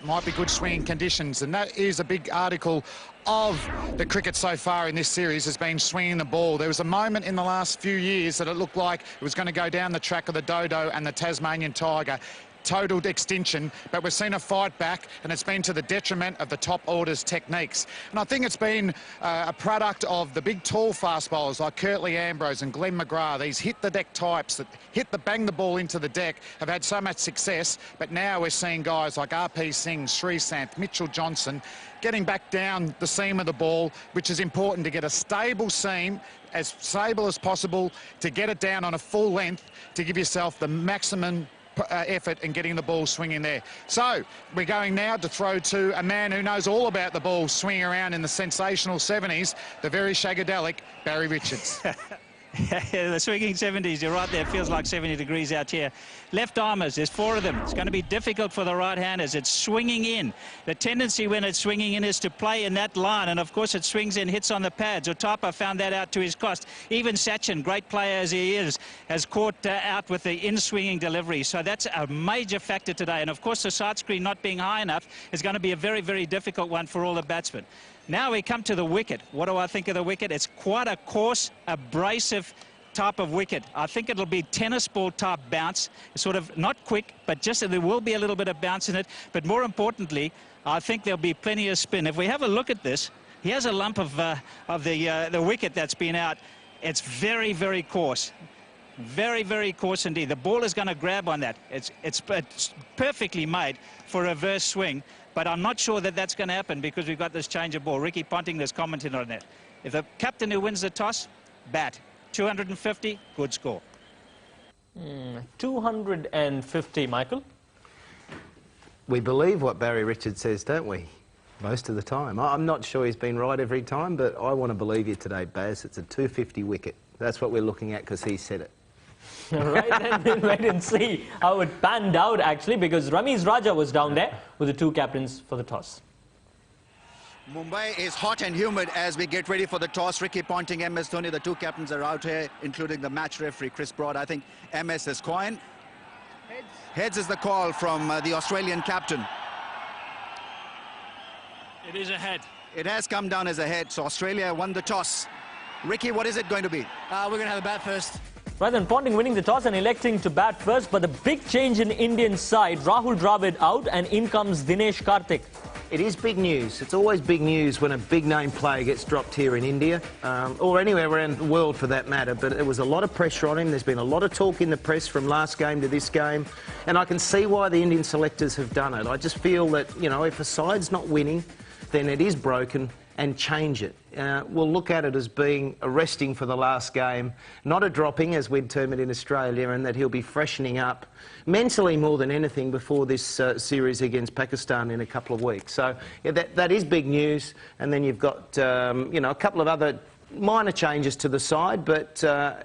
might be good swinging conditions, and that is a big article of the cricket so far in this series has been swinging the ball. There was a moment in the last few years that it looked like it was going to go down the track of the dodo and the Tasmanian tiger. Total extinction, but we've seen a fight back, and it's been to the detriment of the top orders techniques. And I think it's been a product of the big tall fast bowlers like Curtly Ambrose and Glenn McGrath. These hit the deck types that bang the ball into the deck have had so much success, but now we're seeing guys like RP Singh, Sreesanth, Mitchell Johnson getting back down the seam of the ball, which is important to get a stable seam, as stable as possible, to get it down on a full length to give yourself the maximum effort in getting the ball swinging there. So we're going now to throw to a man who knows all about the ball swinging around in the sensational 70s, the very shagadelic Barry Richards. The swinging 70s, you're right there, feels like 70 degrees out here. Left armers, there's 4 of them. It's going to be difficult for the right-handers. It's swinging in. The tendency when it's swinging in is to play in that line, and of course it swings in, hits on the pads. Otapa found that out to his cost. Even Sachin, great player as he is, has caught out with the in-swinging delivery. So that's a major factor today, and of course the side screen not being high enough is going to be a very, very difficult one for all the batsmen. Now we come to the wicket. What do I think of the wicket? It's quite a coarse, abrasive type of wicket. I think it'll be tennis ball type bounce, sort of not quick, but just there will be a little bit of bounce in it. But more importantly, I think there'll be plenty of spin. If we have a look at this, he has a lump of the wicket that's been out. It's very, very coarse. Very, very coarse indeed. The ball is going to grab on that. It's perfectly made for a reverse swing, but I'm not sure that that's going to happen because we've got this change of ball. Ricky Ponting has commented on that. If the captain who wins the toss, bat. 250, good score. 250, Michael. We believe what Barry Richards says, don't we? Most of the time. I'm not sure he's been right every time, but I want to believe you today, Baz. It's a 250 wicket. That's what we're looking at because he said it. Right, then wait and see how it panned out, actually, because Ramiz Raja was down there with the 2 captains for the toss. Mumbai is hot and humid as we get ready for the toss. Ricky Ponting, MS Dhoni, the 2 captains are out here, including the match referee, Chris Broad. I think MS is coin. Heads is the call from the Australian captain. It is a head. It has come down as a head, so Australia won the toss. Ricky, what is it going to be? We're going to have a bat first. Right, then Ponting winning the toss and electing to bat first, but the big change in Indian side, Rahul Dravid out and in comes Dinesh Karthik. It is big news. It's always big news when a big-name player gets dropped here in India, or anywhere around the world for that matter. But there was a lot of pressure on him. There's been a lot of talk in the press from last game to this game, and I can see why the Indian selectors have done it. I just feel that, you know, if a side's not winning, then it is broken, and change it. We'll look at it as being a resting for the last game, not a dropping, as we'd term it in Australia, and that he'll be freshening up mentally more than anything before this series against Pakistan in a couple of weeks. So yeah, that is big news. And then you've got, you know, a couple of other minor changes to the side, but,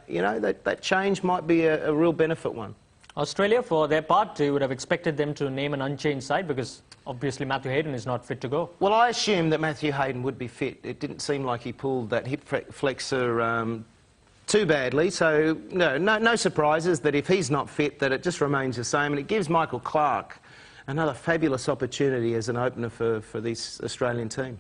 you know, that change might be a real benefit one. Australia, for their part, you would have expected them to name an unchanged side because obviously Matthew Hayden is not fit to go. Well, I assumed that Matthew Hayden would be fit. It didn't seem like he pulled that hip flexor too badly, so no surprises that if he's not fit, that it just remains the same, and it gives Michael Clarke another fabulous opportunity as an opener for this Australian team.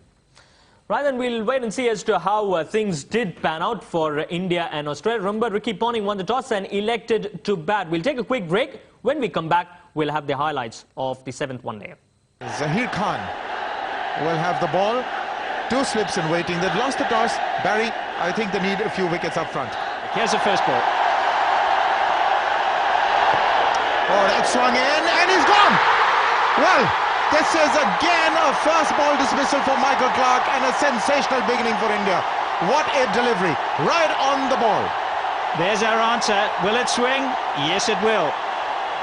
Right, then we'll wait and see as to how things did pan out for India and Australia. Remember, Ricky Ponting won the toss and elected to bat. We'll take a quick break. When we come back, we'll have the highlights of the 7th one-day. Zaheer Khan will have the ball. 2 slips in waiting. They've lost the toss. Barry, I think they need a few wickets up front. Here's the first ball. Oh, that swung in and he's gone. Well, this is again a first ball dismissal for Michael Clarke and a sensational beginning for India. What a delivery. Right on the ball. There's our answer. Will it swing? Yes, it will.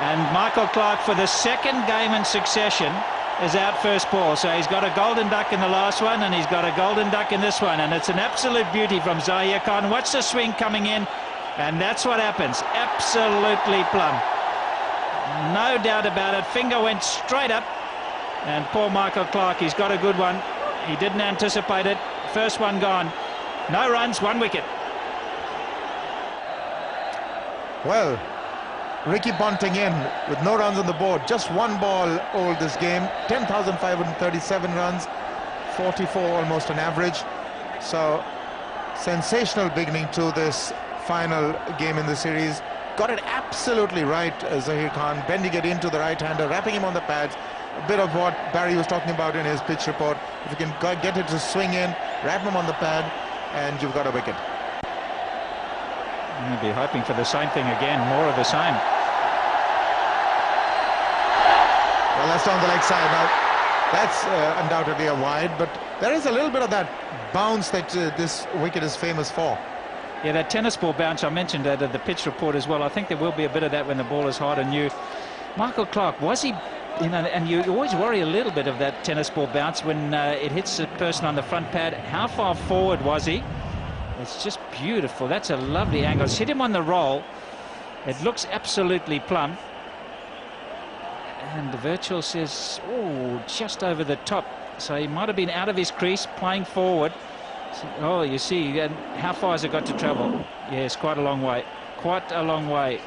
And Michael Clarke, for the 2nd game in succession, is out first ball. So he's got a golden duck in the last one, and he's got a golden duck in this one. And it's an absolute beauty from Zaheer Khan. Watch the swing coming in, and that's what happens. Absolutely plumb. No doubt about it. Finger went straight up. And poor Michael Clarke, he's got a good one. He didn't anticipate it. First one gone. No runs, 1 wicket. Well, Ricky Ponting in with no runs on the board. Just one ball all this game. 10,537 runs, 44 almost an average. So sensational beginning to this final game in the series. Got it absolutely right, Zahir Khan. Bending it into the right-hander, wrapping him on the pads. A bit of what Barry was talking about in his pitch report. If you can get it to swing in, wrap him on the pad, and you've got a wicket. You'll be hoping for the same thing again, more of the same. Well, that's down the leg side now. That's undoubtedly a wide, but there is a little bit of that bounce that this wicket is famous for. Yeah, that tennis ball bounce, I mentioned that at the pitch report as well. I think there will be a bit of that when the ball is hard on you. Michael Clarke, was he, you know, and you always worry a little bit of that tennis ball bounce when it hits the person on the front pad. How far forward was he? It's just beautiful. That's a lovely angle. It's hit him on the roll. It looks absolutely plumb. And the virtual says, oh, just over the top. So he might have been out of his crease, playing forward. Oh, you see, and how far has it got to travel? Yes, quite a long way. Quite a long way.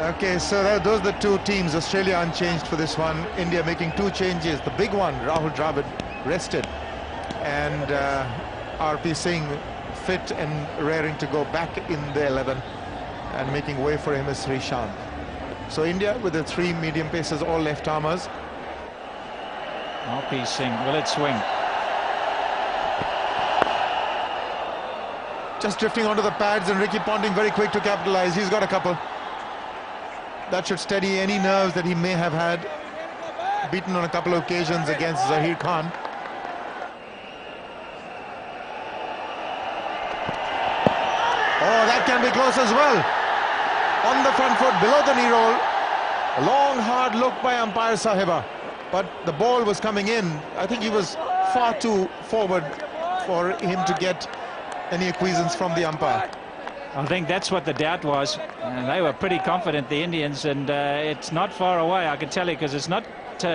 Okay, so those are the two teams. Australia unchanged for this one. India making two changes. The big one, Rahul Dravid, rested. And RP Singh fit and raring to go back in the 11. And making way for him is Srishant. So India with the three medium pacers, all left armers. RP Singh, will it swing? Just drifting onto the pads, and Ricky Ponting very quick to capitalize. He's got a couple. That should steady any nerves that he may have had. Beaten on a couple of occasions against Zahir Khan. Oh, that can be close as well. On the front foot, below the knee roll. A long, hard look by umpire Sahiba. But the ball was coming in. I think he was far too forward for him to get any acquiescence from the umpire. I think that's what the doubt was. And they were pretty confident, the Indians, and it's not far away, I can tell you, because it's not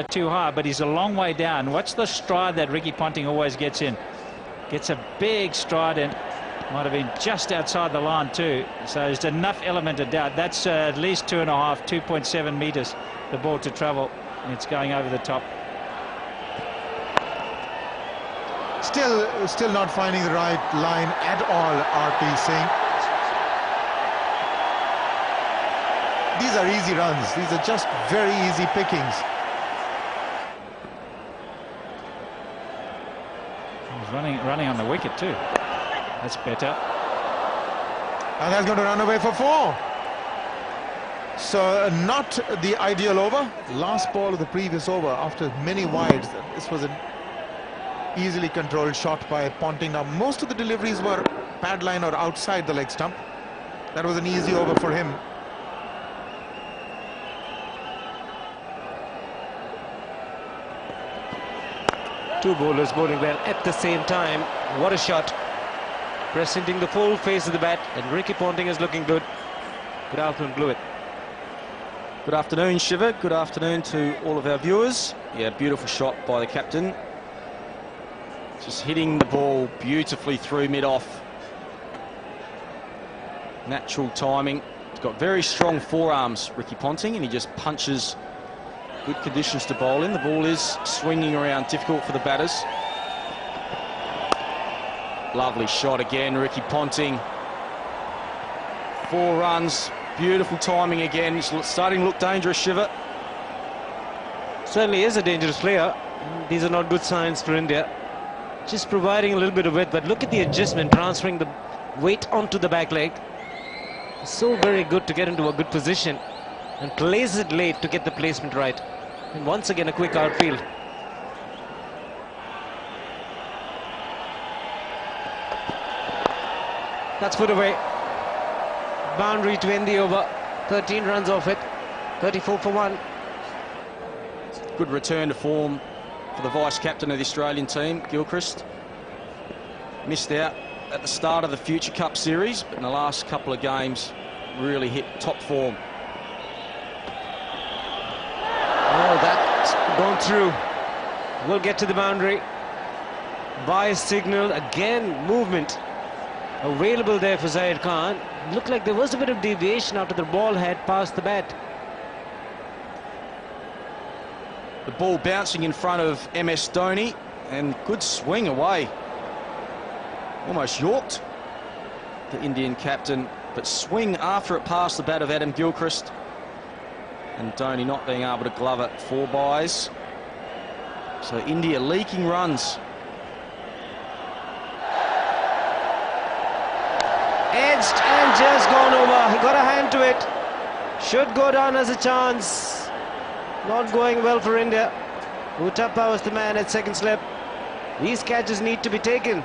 too high, but he's a long way down. Watch the stride that Ricky Ponting always gets in. Gets a big stride in. Might have been just outside the line too, so there's enough element of doubt. That's at least 2.7 meters, the ball to travel. It's going over the top. Still not finding the right line at all, RP Singh. These are easy runs. These are just very easy pickings. He's running on the wicket too. That's better. And that's going to run away for 4. So not the ideal over. Last ball of the previous over after many wides. This was an easily controlled shot by Ponting. Now most of the deliveries were pad line or outside the leg stump. That was an easy over for him. Two bowlers bowling well at the same time. What a shot. Presenting the full face of the bat, and Ricky Ponting is looking good. Good afternoon, Blewett. Good afternoon, Shiva. Good afternoon to all of our viewers. Yeah, beautiful shot by the captain. Just hitting the ball beautifully through mid-off. Natural timing. He's got very strong forearms, Ricky Ponting, and he just punches. Good conditions to bowl in. The ball is swinging around, difficult for the batters. Lovely shot again, Ricky Ponting. 4 runs, beautiful timing again. It's starting to look dangerous, Shiva. Certainly is a dangerous player. These are not good signs for India. Just providing a little bit of width, but look at the adjustment, transferring the weight onto the back leg. So very good to get into a good position and place it late to get the placement right. And once again, a quick outfield. That's put away. Boundary to end the over. 13 runs off it. 34 for 1. Good return to form for the vice-captain of the Australian team, Gilchrist. Missed out at the start of the Future Cup series, but in the last couple of games, really hit top form. Oh, that's gone through. We'll get to the boundary. Bias signal, again, movement. available there for Zaid Khan. Looked like there was a bit of deviation after the ball had passed the bat. The ball bouncing in front of MS Dhoni, and good swing away. Almost yorked the Indian captain, but swing after it passed the bat of Adam Gilchrist, and Dhoni not being able to glove it. 4 byes. So India leaking runs. Edged and just gone over. He got a hand to it. Should go down as a chance. Not going well for India. Uthappa was the man at second slip. These catches need to be taken.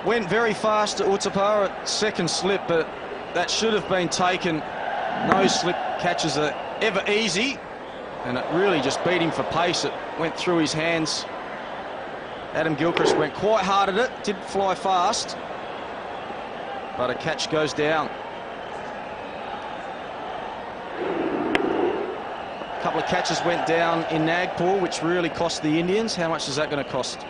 Went very fast to Uthappa at second slip, but that should have been taken. No slip catches are ever easy, and it really just beat him for pace. It went through his hands. Adam Gilchrist went quite hard at it, didn't fly fast, but a catch goes down. A couple of catches went down in Nagpur, which really cost the Indians. How much is that going to cost?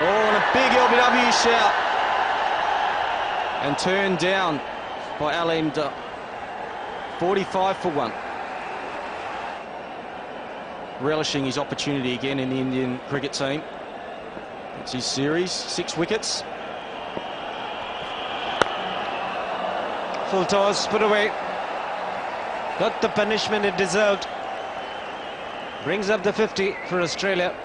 Oh, and a big LBW shout. And turned down by Alim. 45 for 1. Relishing his opportunity again in the Indian cricket team. It's his series, 6 wickets. Full toss, put away. Got the punishment it deserved. Brings up the 50 for Australia.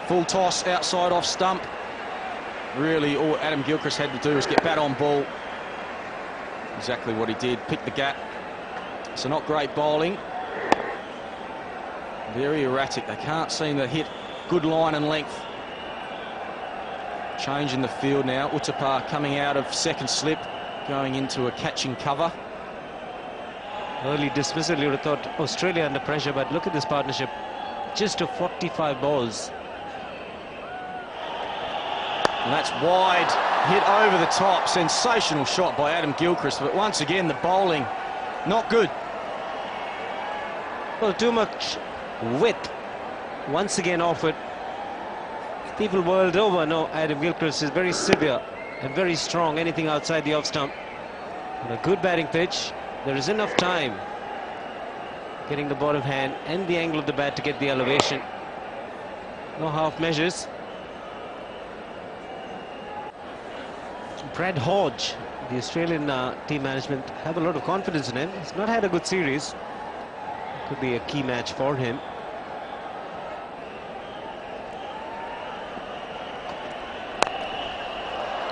Full toss outside off stump. Really, all Adam Gilchrist had to do was get bat on ball. Exactly what he did, pick the gap. So not great bowling. Very erratic. They can't seem to hit good line and length. Change in the field now. Uthappa coming out of second slip, going into a catching cover. Early dismissal, you would have thought Australia under pressure, but look at this partnership. Just to 45 balls. And that's wide, hit over the top. Sensational shot by Adam Gilchrist, but once again the bowling not good. Well, too much width once again offered. People world over know Adam Gilchrist is very severe and very strong. Anything outside the off stump. On a good batting pitch, there is enough time getting the ball of hand and the angle of the bat to get the elevation. No half measures. Brad Hodge, the Australian team management have a lot of confidence in him. He's not had a good series. Could be a key match for him.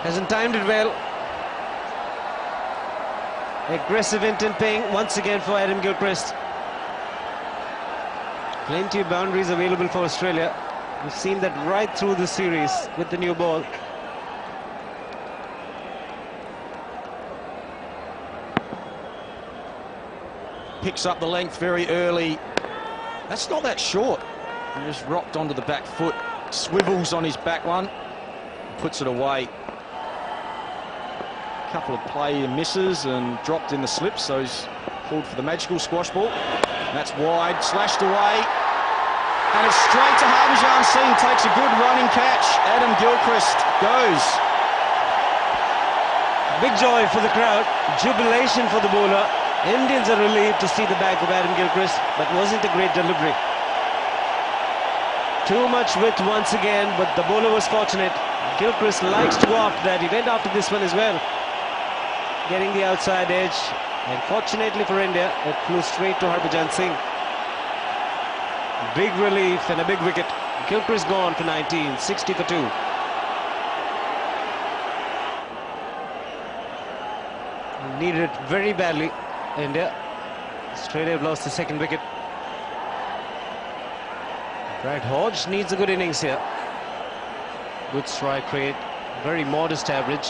Hasn't timed it well. Aggressive intent paying once again for Adam Gilchrist. Plenty of boundaries available for Australia. We've seen that right through the series with the new ball. Picks up the length very early. That's not that short. He just rocked onto the back foot, swivels on his back one, puts it away. A couple of play misses and dropped in the slip, so he's pulled for the magical squash ball. And that's wide, slashed away, and it's straight to Harbhajan Singh. Takes a good running catch. Adam Gilchrist goes. Big joy for the crowd, jubilation for the bowler. Indians are relieved to see the back of Adam Gilchrist, but wasn't a great delivery. Too much width once again, but the bowler was fortunate. Gilchrist likes to go after that. He went after this one as well, getting the outside edge, and fortunately for India, it flew straight to Harbhajan Singh. Big relief and a big wicket. Gilchrist gone for 19, 60 for 2. Needed it very badly. India. Australia have lost the second wicket. Brad Hodge needs a good innings here. Good strike rate, very modest average.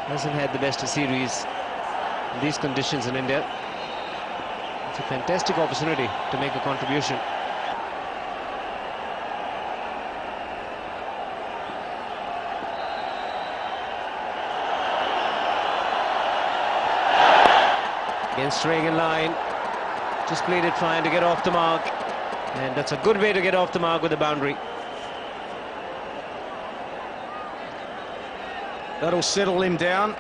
Hasn't had the best of series in these conditions in India. It's a fantastic opportunity to make a contribution. Again, straying in line. Just played it fine to get off the mark. And that's a good way to get off the mark with the boundary. That'll settle him down.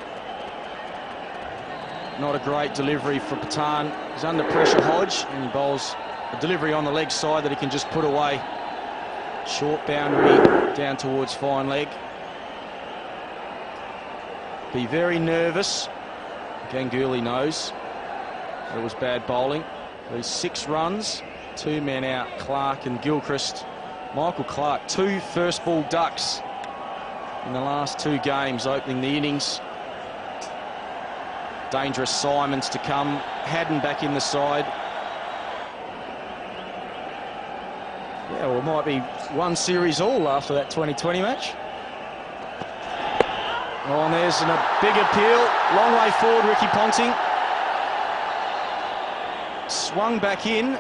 Not a great delivery for Pathan. He's under pressure, Hodge, and he bowls a delivery on the leg side that he can just put away. Short boundary down towards fine leg. Be very nervous. Ganguly knows that it was bad bowling. These 6 runs, 2 men out, Clark and Gilchrist. Michael Clark, 2 first ball ducks in the last 2 games, opening the innings. Dangerous Simons to come. Haddon back in the side. Yeah, well, it might be 1 series all after that 2020 match. Oh, and there's a big appeal. Long way forward, Ricky Ponting. Swung back in.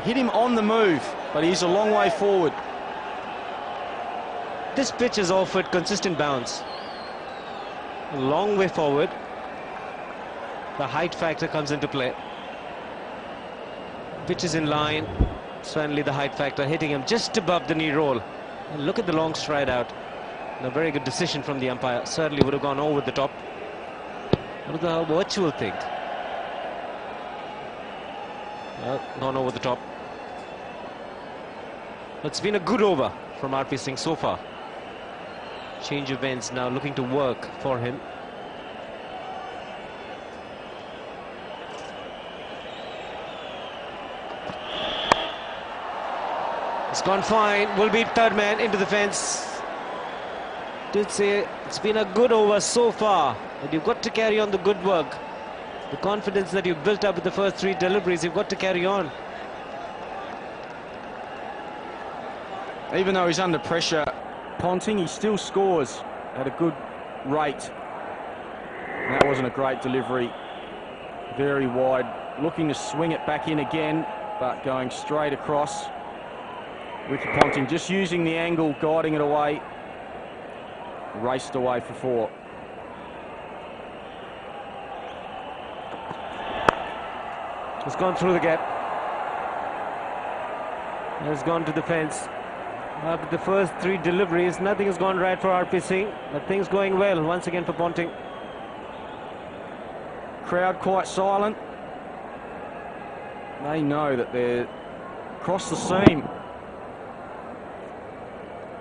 Hit him on the move, but he's a long way forward. This pitch has offered consistent bounce. A long way forward. The height factor comes into play. Pitch is in line. Certainly the height factor hitting him just above the knee roll. And look at the long stride out. And a very good decision from the umpire. Certainly would have gone over the top. What is the virtual thing? Well, gone over the top. It's been a good over from RP Singh so far. Change of ends now looking to work for him. It's gone fine. Will be 3rd man into the fence. Did say it's been a good over so far, but you've got to carry on the good work. The confidence that you've built up with the first 3 deliveries, you've got to carry on. Even though he's under pressure, Ponting, he still scores at a good rate. And that wasn't a great delivery. Very wide, looking to swing it back in again, but going straight across. Ricky Ponting just using the angle, guiding it away. Raced away for 4. It's gone through the gap. It's gone to the fence. After the first 3 deliveries, nothing has gone right for RP Singh, but things going well once again for Ponting. Crowd quite silent. They know that they're across the seam.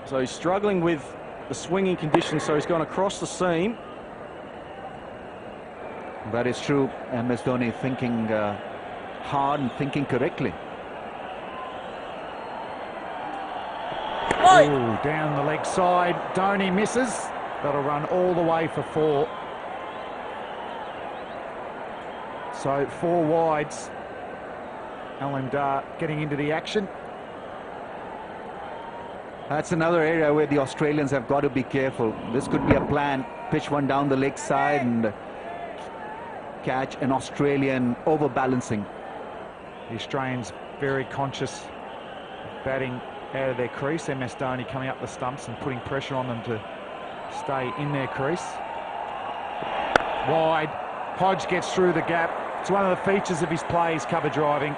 So he's struggling with the swinging conditions, so he's gone across the seam. That is true. MS Dhoni thinking hard and thinking correctly. Oh, down the leg side. Dhoni misses. That'll run all the way for 4. So 4 wides. Alim Dar getting into the action. That's another area where the Australians have got to be careful. This could be a plan. Pitch one down the leg side and catch an Australian overbalancing. The Australians very conscious of batting out of their crease. MS Dhoni coming up the stumps and putting pressure on them to stay in their crease. Wide. Hodge gets through the gap. It's one of the features of his play is cover driving.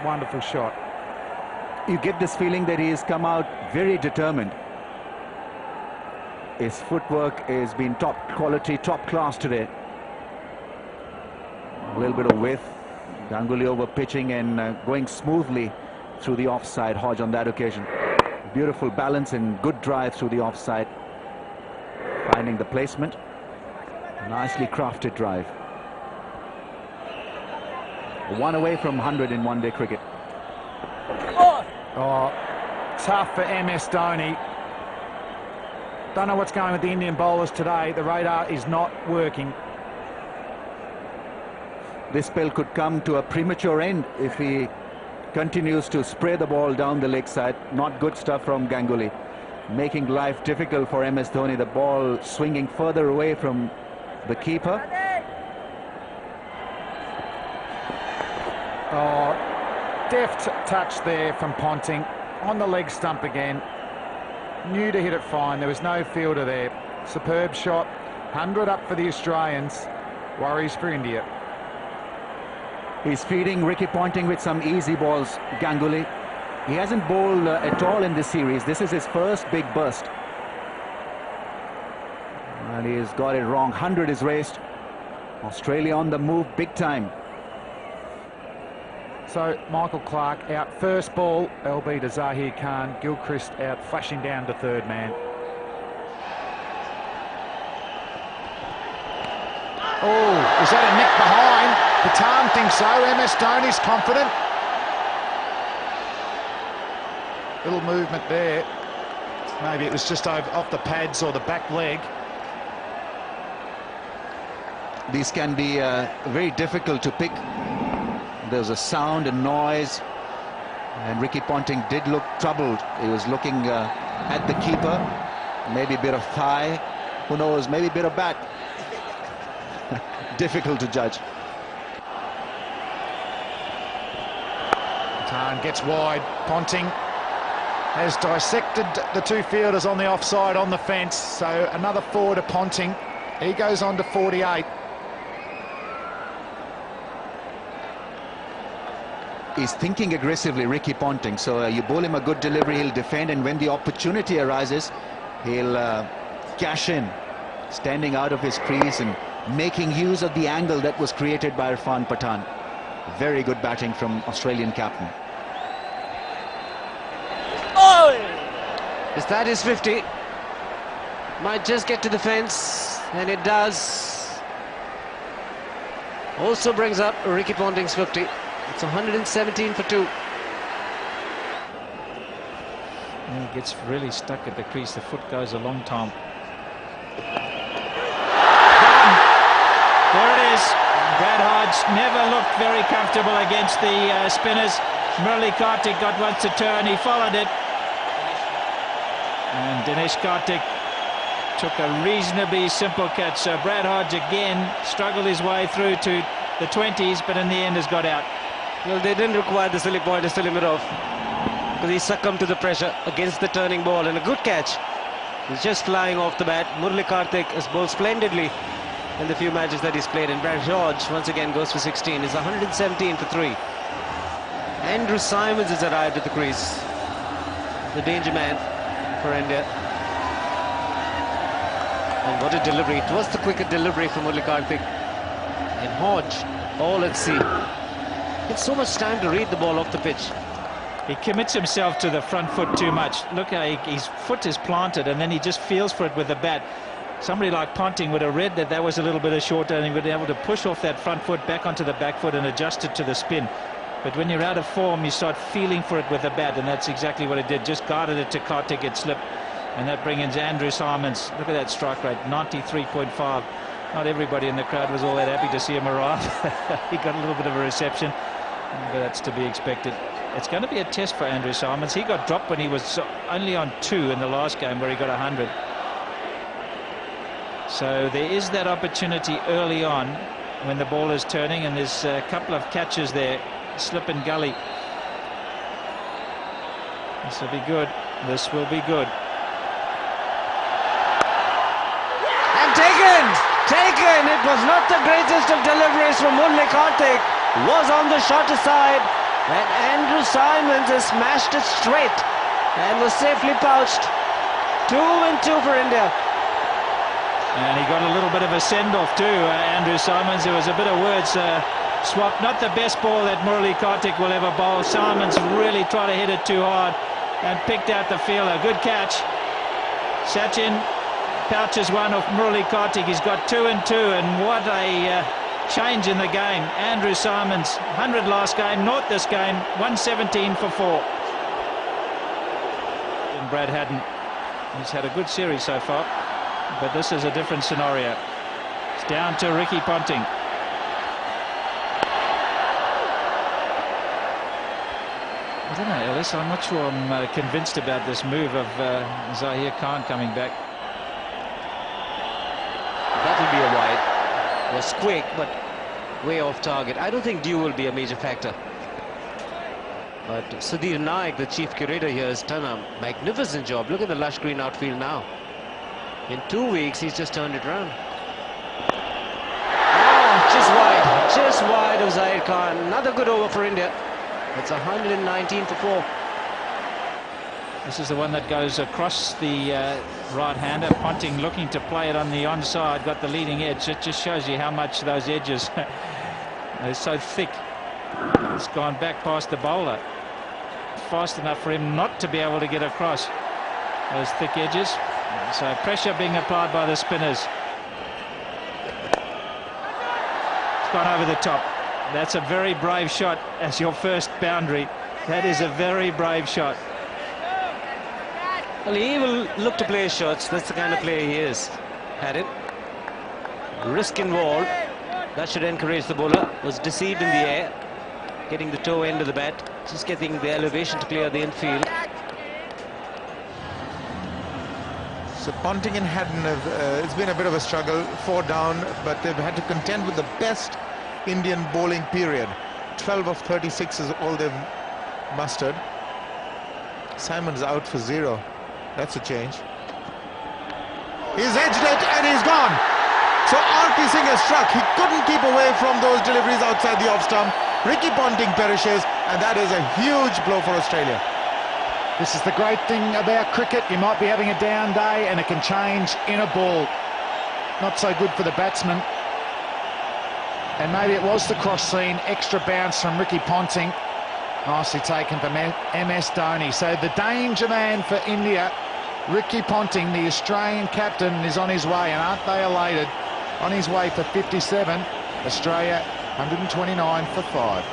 Wonderful shot. You get this feeling that he has come out very determined. His footwork has been top quality, top class today. A little bit of width. Ganguly over pitching and going smoothly through the offside. Hodge on that occasion. Beautiful balance and good drive through the offside. Finding the placement. Nicely crafted drive. 1 away from 100 in one-day cricket. Oh, tough for MS Dhoni. Don't know what's going with the Indian bowlers today. The radar is not working. This spell could come to a premature end if he continues to spray the ball down the leg side. Not good stuff from Ganguly. Making life difficult for MS Dhoni. The ball swinging further away from the keeper. Oh, deft touch there from Ponting. On the leg stump again. Knew to hit it fine. There was no fielder there. Superb shot. 100 up for the Australians. Worries for India. He's feeding Ricky Ponting with some easy balls, Ganguly. He hasn't bowled at all in this series. This is his first big burst. And he's got it wrong. 100 is raced. Australia on the move big time. So Michael Clarke out first ball, LB to Zahir Khan. Gilchrist out, flashing down to third man. Oh, is that a nick behind? Patan thinks so. MS Dhoni's confident. Little movement there. Maybe it was just off the pads or the back leg. These can be very difficult to pick. There's a sound and noise, and Ricky Ponting did look troubled. He was looking at the keeper, maybe a bit of thigh, who knows, maybe a bit of bat. Difficult to judge. Patan gets wide. Ponting has dissected the two fielders on the offside on the fence, so another 4 to Ponting. He goes on to 48. He's thinking aggressively, Ricky Ponting, so you bowl him a good delivery, he'll defend, and when the opportunity arises, he'll cash in, standing out of his crease and making use of the angle that was created by Irfan Pathan. Very good batting from Australian captain. Oh! Is that his 50? Might just get to the fence, and it does. Also brings up Ricky Ponting's 50. It's 117 for 2. And he gets really stuck at the crease. The foot goes a long time. There it is. Brad Hodge never looked very comfortable against the spinners. Murali Kartik got once to turn. He followed it. And Dinesh Kartik took a reasonably simple catch. So Brad Hodge again struggled his way through to the 20s, but in the end has got out. Well, they didn't require the silly pointers to limit off, because he succumbed to the pressure against the turning ball, and a good catch. He's just flying off the bat. Murali Kartik has bowled splendidly in the few matches that he's played, and Brad Hodge once again goes for 16. It's 117 for 3. Andrew Simons has arrived at the crease, the danger man for India. And what a delivery. It was the quicker delivery from Murali Kartik. And Hodge, all at sea. It's so much time to read the ball off the pitch. He commits himself to the front foot too much. Look how his foot is planted, and then he just feels for it with the bat. Somebody like Ponting would have read that that was a little bit of shorter, and he would be able to push off that front foot back onto the back foot and adjust it to the spin. But when you're out of form, you start feeling for it with the bat, and that's exactly what it did. Just guarded it to Kartik, it slipped, and that brings in Andrew Simons. Look at that strike rate, 93.5. Not everybody in the crowd was all that happy to see him arrive. He got a little bit of a reception, but that's to be expected. It's going to be a test for Andrew Simons. He got dropped when he was only on 2 in the last game, where he got 100. So there is that opportunity early on when the ball is turning, and there's a couple of catches there, slip and gully. This will be good. This will be good. And taken! It was not the greatest of deliveries from Murali Kartik. Was on the shorter side, and Andrew Simons has smashed it straight and was safely pouched. 2 and 2 for India. And he got a little bit of a send-off too, Andrew Simons. There was a bit of words swap. Not the best ball that Murali Kartik will ever bowl. Simons really tried to hit it too hard and picked out the fielder. Good catch. Sachin pouches one off Murali Kartik. He's got 2 and 2, and what a change in the game. Andrew Simons, 100 last game, not this game, 117 for 4. And Brad Haddon, he's had a good series so far, but this is a different scenario. It's down to Ricky Ponting. I don't know, Ellis, I'm not sure I'm convinced about this move of Zahir Khan coming back. That will be a wide. It was quick, but way off target. I don't think dew will be a major factor. But Sudhir Naik, the chief curator here, has done a magnificent job. Look at the lush green outfield now. In 2 weeks, he's just turned it around. Oh, just Just wide of Zaid Khan. Another good over for India. It's 119 for 4. This is the one that goes across the right-hander. Ponting looking to play it on the onside, got the leading edge. It just shows you how much those edges are so thick. It's gone back past the bowler. Fast enough for him not to be able to get across those thick edges. So pressure being applied by the spinners. It's gone over the top. That's a very brave shot as your first boundary. That is a very brave shot. Well, he will look to play shots. That's the kind of player he is. Had it. Risk involved. That should encourage the bowler. Was deceived in the air. Getting the toe end of the bat. Just getting the elevation to clear the infield. So Ponting and Haddon have, it's been a bit of a struggle, 4 down, but they've had to contend with the best Indian bowling period. 12 of 36 is all they've mustered. Simon's out for 0. That's a change. He's edged it and he's gone. So R.P. Singh has struck. He couldn't keep away from those deliveries outside the off stump. Ricky Ponting perishes, and that is a huge blow for Australia. This is the great thing about cricket. You might be having a down day and it can change in a ball. Not so good for the batsman. And maybe it was the cross seam, extra bounce from Ricky Ponting. Nicely taken from MS Dhoni. So the danger man for India, Ricky Ponting, the Australian captain, is on his way. And aren't they elated? On his way for 57. Australia 129 for 5.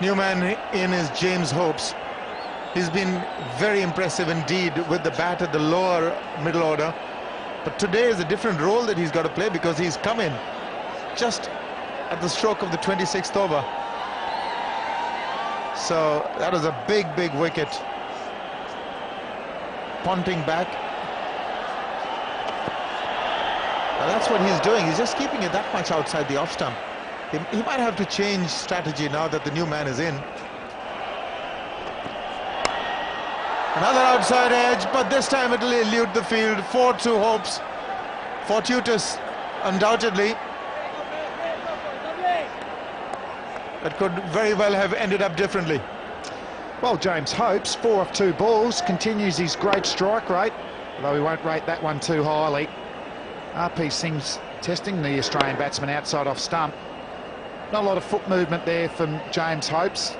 New man in is James Hopes. He's been very impressive indeed with the bat at the lower middle order. But today is a different role that he's got to play because he's come in just at the stroke of the 26th over. So that was a big, big wicket. Ponting back. Now that's what he's doing. He's just keeping it that much outside the off stump. He might have to change strategy now that the new man is in. Another outside edge, but this time it'll elude the field. 4-2 Hopes. Fortuitous, undoubtedly. That could very well have ended up differently. Well, James Hopes, 4 of 2 balls, continues his great strike rate, although we won't rate that one too highly. R.P. Singh's testing the Australian batsman outside off stump. Not a lot of foot movement there from James Hopes.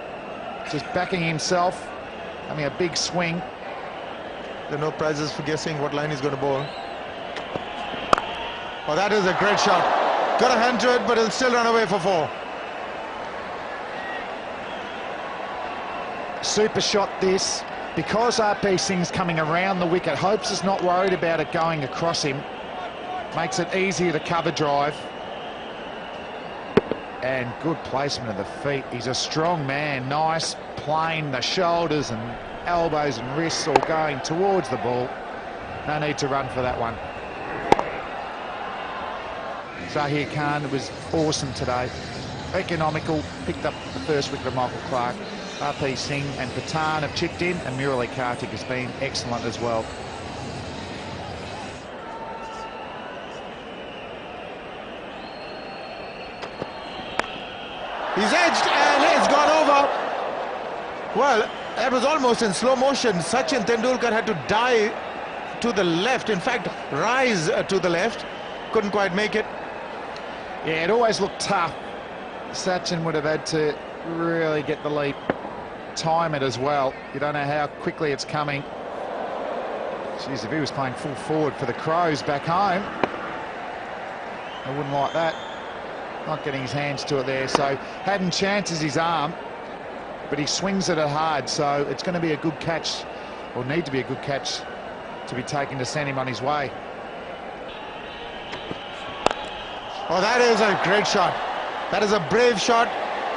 Just backing himself, having a big swing. There are no prizes for guessing what line he's going to bowl. Oh, that is a great shot. Got a hand to it, but he'll still run away for 4. Super shot this. Because R.P. Singh's coming around the wicket, Hopes is not worried about it going across him. Makes it easier to cover drive. And good placement of the feet. He's a strong man. Nice, plain, the shoulders and elbows and wrists all going towards the ball. No need to run for that one. Zahir Khan was awesome today. Economical, picked up the first wicket of Michael Clarke. R.P. Singh and Pathan have chipped in, and Murali Kartik has been excellent as well. He's edged and it's gone over. Well, that was almost in slow motion. Sachin Tendulkar had to dive to the left, in fact rise to the left. Couldn't quite make it. Yeah, it always looked tough. Sachin would have had to really get the leap, time it as well. You don't know how quickly it's coming. Jeez, if he was playing full forward for the Crows back home, I wouldn't like that. Not getting his hands to it there, so Haddon chances his arm, but he swings it hard, so it's going to be a good catch, or need to be a good catch, to be taken to send him on his way. Oh, that is a great shot. That is a brave shot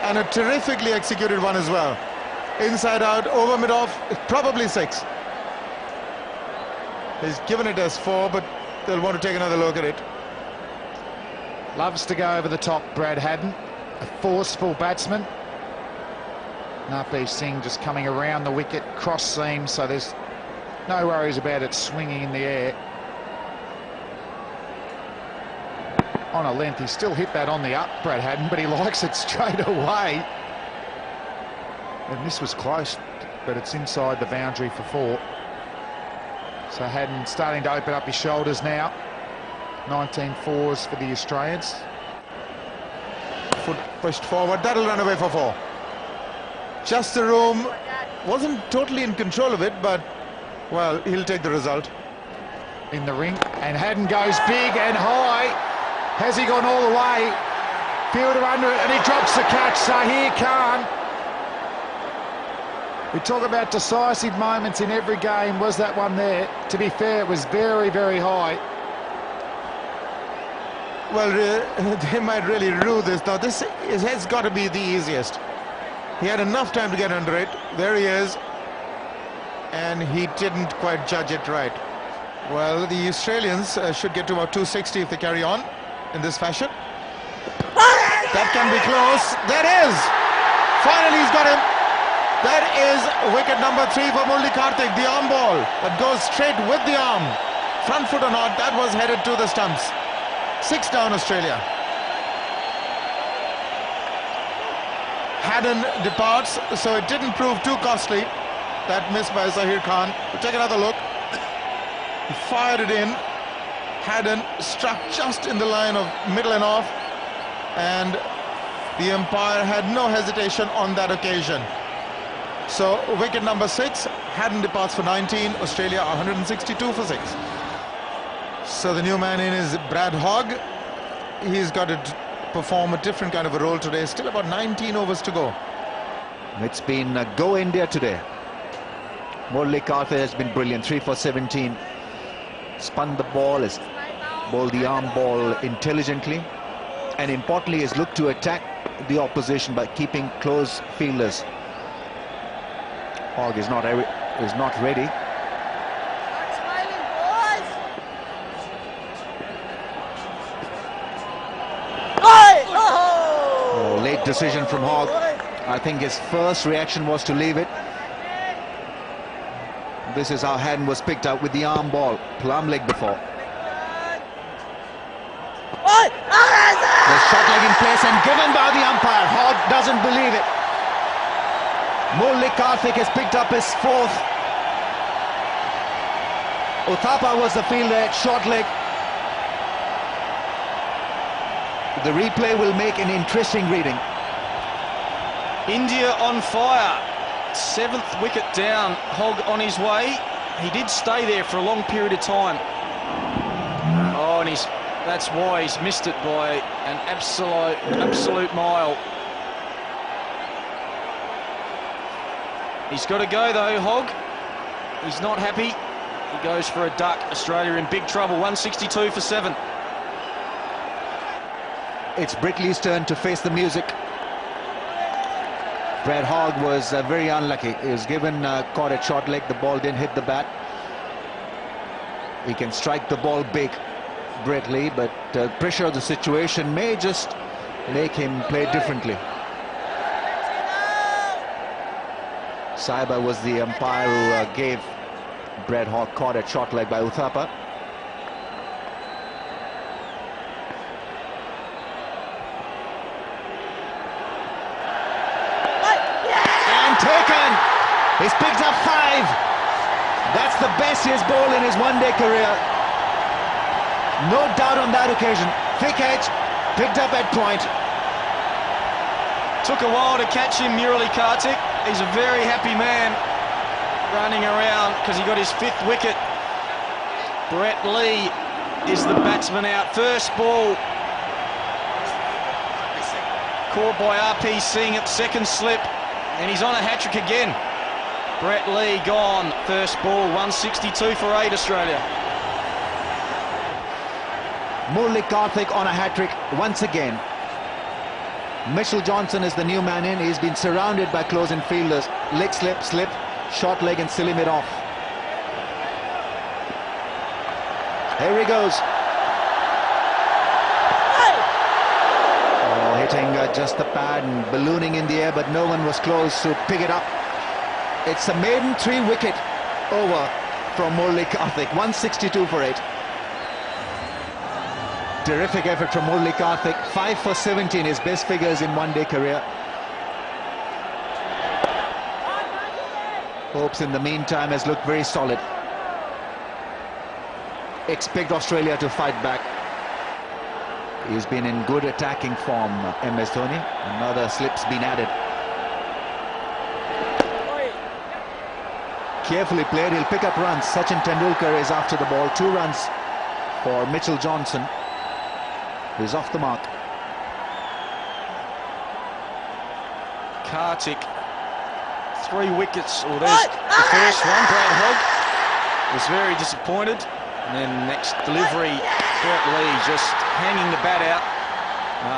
and a terrifically executed one as well. Inside out, over mid-off, probably 6. He's given it as 4, but they'll want to take another look at it. Loves to go over the top, Brad Haddon, a forceful batsman. R.P. Singh just coming around the wicket, cross seam, so there's no worries about it swinging in the air. on a length. He still hit that on the up, Brad Haddin, but he likes it straight away. And this was close, but it's inside the boundary for 4. So Haddin starting to open up his shoulders now. 19 fours for the Australians. Foot pushed forward, that'll run away for 4. Just the room, wasn't totally in control of it, but, well, he'll take the result. In the ring, and Haddin goes big and high. Has he gone all the way? Fielder under it, and he drops the catch. Sahir Khan. We talk about decisive moments in every game. Was that one there? To be fair, it was very, very high. Well, they might really rue this. Now, this has got to be the easiest. He had enough time to get under it. There he is. And he didn't quite judge it right. Well, the Australians should get to about 260 if they carry on in this fashion. That can be close. That is. Finally, he's got him. That is wicket number 3 for Murali Karthik, the arm ball that goes straight with the arm. Front foot or not, that was headed to the stumps. 6 down, Australia. Haddin departs, so it didn't prove too costly. That miss by Sahir Khan. We'll take another look. He fired it in. Haddin struck just in the line of middle and off, and the umpire had no hesitation on that occasion. So wicket number 6, Haddin departs for 19, Australia 162 for 6. So the new man in is Brad Hogg. He's got to perform a different kind of a role today. Still about 19 overs to go. It's been go India today. Murali Karthik has been brilliant, 3 for 17. Spun the ball, has bowled the arm ball intelligently, and importantly has looked to attack the opposition by keeping close fielders. Hogg is not ready. Oh, late decision from Hogg. I think his first reaction was to leave it. This is how Haddin was picked up with the arm ball. Plum leg before. The shot leg in place and given by the umpire. Hogg doesn't believe it. Murali Karthik has picked up his 4th. Uthappa was the fielder at short leg. The replay will make an interesting reading. India on fire. 7th wicket down. Hogg on his way. He did stay there for a long period of time. Oh, and that's why he's missed it by an absolute mile. He's got to go though, Hogg. He's not happy. He goes for a duck. Australia in big trouble. 162 for 7. It's Brickley's turn to face the music. Brad Hogg was very unlucky. He was given caught at short leg. The ball didn't hit the bat. He can strike the ball big, Brickley, but pressure of the situation may just make him play differently. Saiba was the umpire who gave Brad Hogg caught at short leg by Uthappa. Taken. He's picked up 5. That's the best he has bowled in his one-day career. No doubt on that occasion. Thick edge, picked up at point. Took a while to catch him, Murali Karthik. He's a very happy man running around because he got his 5th wicket. Brett Lee is the batsman out. First ball. Caught by RP Singh at second slip. And he's on a hat-trick again. Brett Lee gone. First ball, 162 for 8, Australia. Murali Karthik on a hat-trick once again. Mitchell Johnson is the new man in. He's been surrounded by close-in fielders. Leg slip, short leg and silly mid off. Here he goes. Hitting just the pad and ballooning in the air, but no one was close to pick it up. It's a maiden 3-wicket over from Murali Karthik. 162 for 8. Terrific effort from Murali Karthik. 5 for 17, his best figures in one-day career. Hopes in the meantime has looked very solid. Expect Australia to fight back. He's been in good attacking form, MS Dhoni. Another slip's been added. Carefully played, he'll pick up runs. Sachin Tendulkar is after the ball. 2 runs for Mitchell Johnson. He's off the mark. Karthik, 3 wickets. Oh, there's the first one. Brad Hogg was very disappointed. And then next delivery, Brett Lee just hanging the bat out.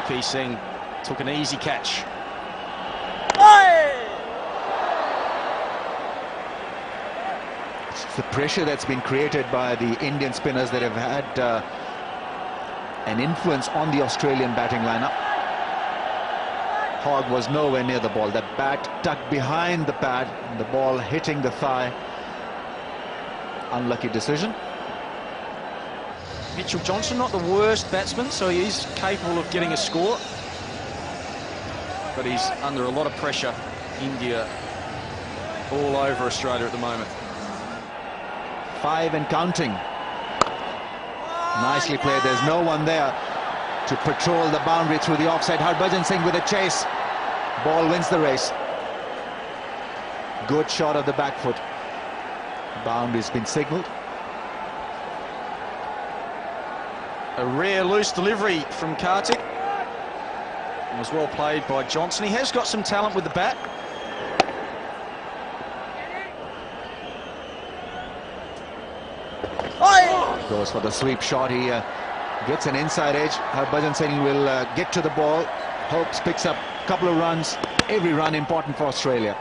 RP Singh took an easy catch. It's the pressure that's been created by the Indian spinners that have had an influence on the Australian batting lineup. Hogg was nowhere near the ball. The bat tucked behind the pad, and the ball hitting the thigh. Unlucky decision. Mitchell Johnson, not the worst batsman, so he is capable of getting a score. But he's under a lot of pressure. India all over Australia at the moment. 5 and counting. Nicely played. There's no one there to patrol the boundary through the offside. Harbhajan Singh with a chase. Ball wins the race. Good shot of the back foot. Boundary's been signalled. A rare loose delivery from Karthik. It was well played by Johnson. He has got some talent with the bat. Goes for the sweep shot. He gets an inside edge. Harbhajan Singh will get to the ball. Hopes picks up a couple of runs. Every run important for Australia.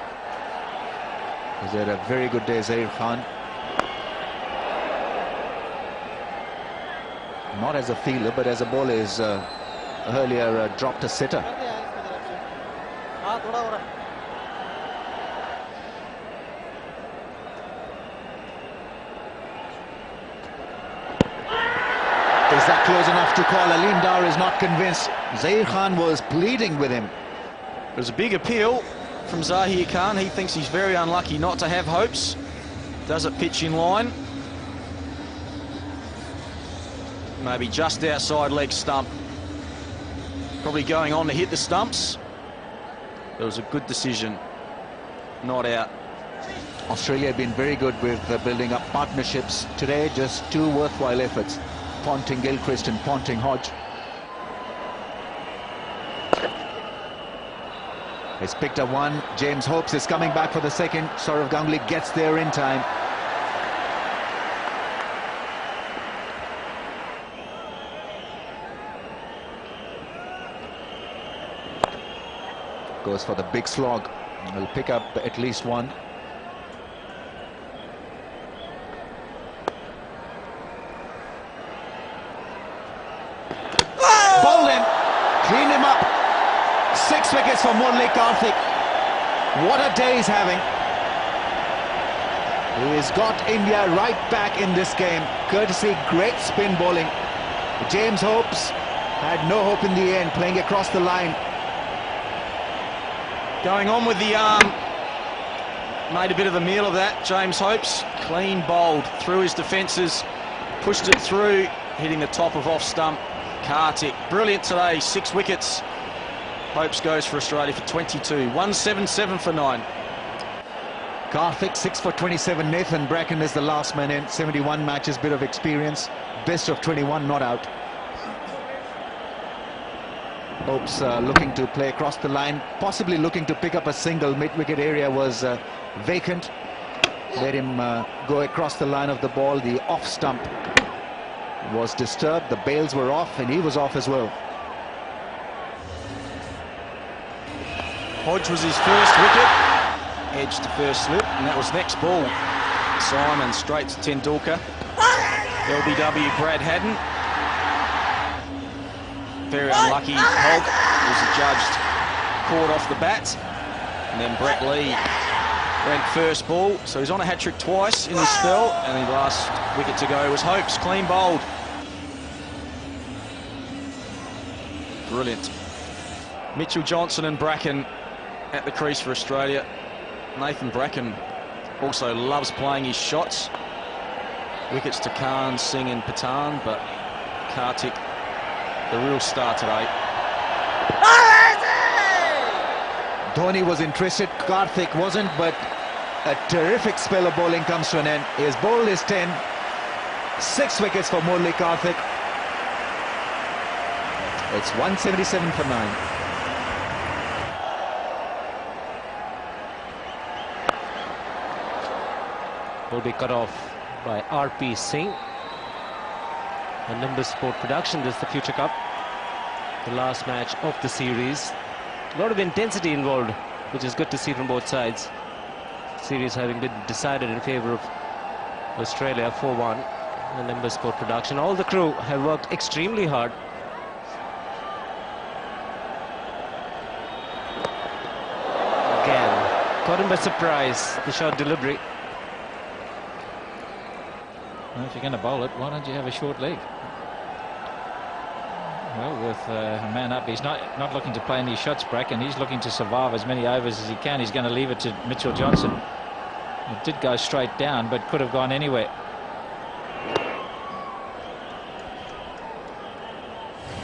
He's had a very good day, Zair Khan. Not as a fielder, but as a bowler. Is earlier dropped a sitter. Is that close enough to call? Aleem Dar is not convinced. Zair Khan was pleading with him. It was a big appeal from Zahir Khan. He thinks he's very unlucky not to have hopes. Does it pitch in line? Maybe just outside leg stump. Probably going on to hit the stumps. It was a good decision. Not out. Australia have been very good with building up partnerships. Today, just 2 worthwhile efforts. Ponting Gilchrist and Ponting Hodge. He's picked up 1. James Hopes is coming back for the second. Sourav Ganguly gets there in time. Goes for the big slog. He'll pick up at least 1. Bowled him. Clean him up. 6 wickets for Murali Karthik. What a day he's having. He's got India right back in this game. Courtesy great spin bowling. James Hopes had no hope in the end, playing across the line. Going on with the arm. Made a bit of a meal of that. James Hopes, clean bowled through his defences. Pushed it through, hitting the top of off stump. Karthik, brilliant today, 6 wickets. Hopes goes for Australia for 22. 177 for 9. Karthik 6 for 27. Nathan Bracken is the last man in. 71 matches, bit of experience. Best of 21, not out. Hopes looking to play across the line, possibly looking to pick up a single. Mid-wicket area was vacant. Let him go across the line of the ball. The off stump was disturbed. The bails were off, and he was off as well. Hodge was his first wicket. Edge to first slip, and that was next ball. Simon straight to Tendulkar. LBW Brad Haddon. Very unlucky. Hogg was adjudged caught off the bat. And then Brett Lee went first ball. So he's on a hat-trick twice in his spell. And the last wicket to go was Hopes, clean bowled. Brilliant. Mitchell Johnson and Bracken at the crease for Australia. Nathan Bracken also loves playing his shots. Wickets to Khan, Singh and Patan, but Karthik, the real star today. Dhoni was interested, Karthik wasn't, but a terrific spell of bowling comes to an end. He has bowled his 10, 6 wickets for Murali Karthik. It's 177 for 9. Will be cut off by R.P. Singh. And Nimbus Sport Production, this is the Future Cup, the last match of the series. A lot of intensity involved, which is good to see from both sides. Series having been decided in favour of Australia 4-1. And Nimbus Sport Production, all the crew have worked extremely hard. Again, caught him by surprise, the short delivery. Well, if you're going to bowl it, why don't you have a short leg? Well, with a man up, he's not looking to play any shots, Bracken. He's looking to survive as many overs as he can. He's going to leave it to Mitchell Johnson. It did go straight down, but could have gone anywhere.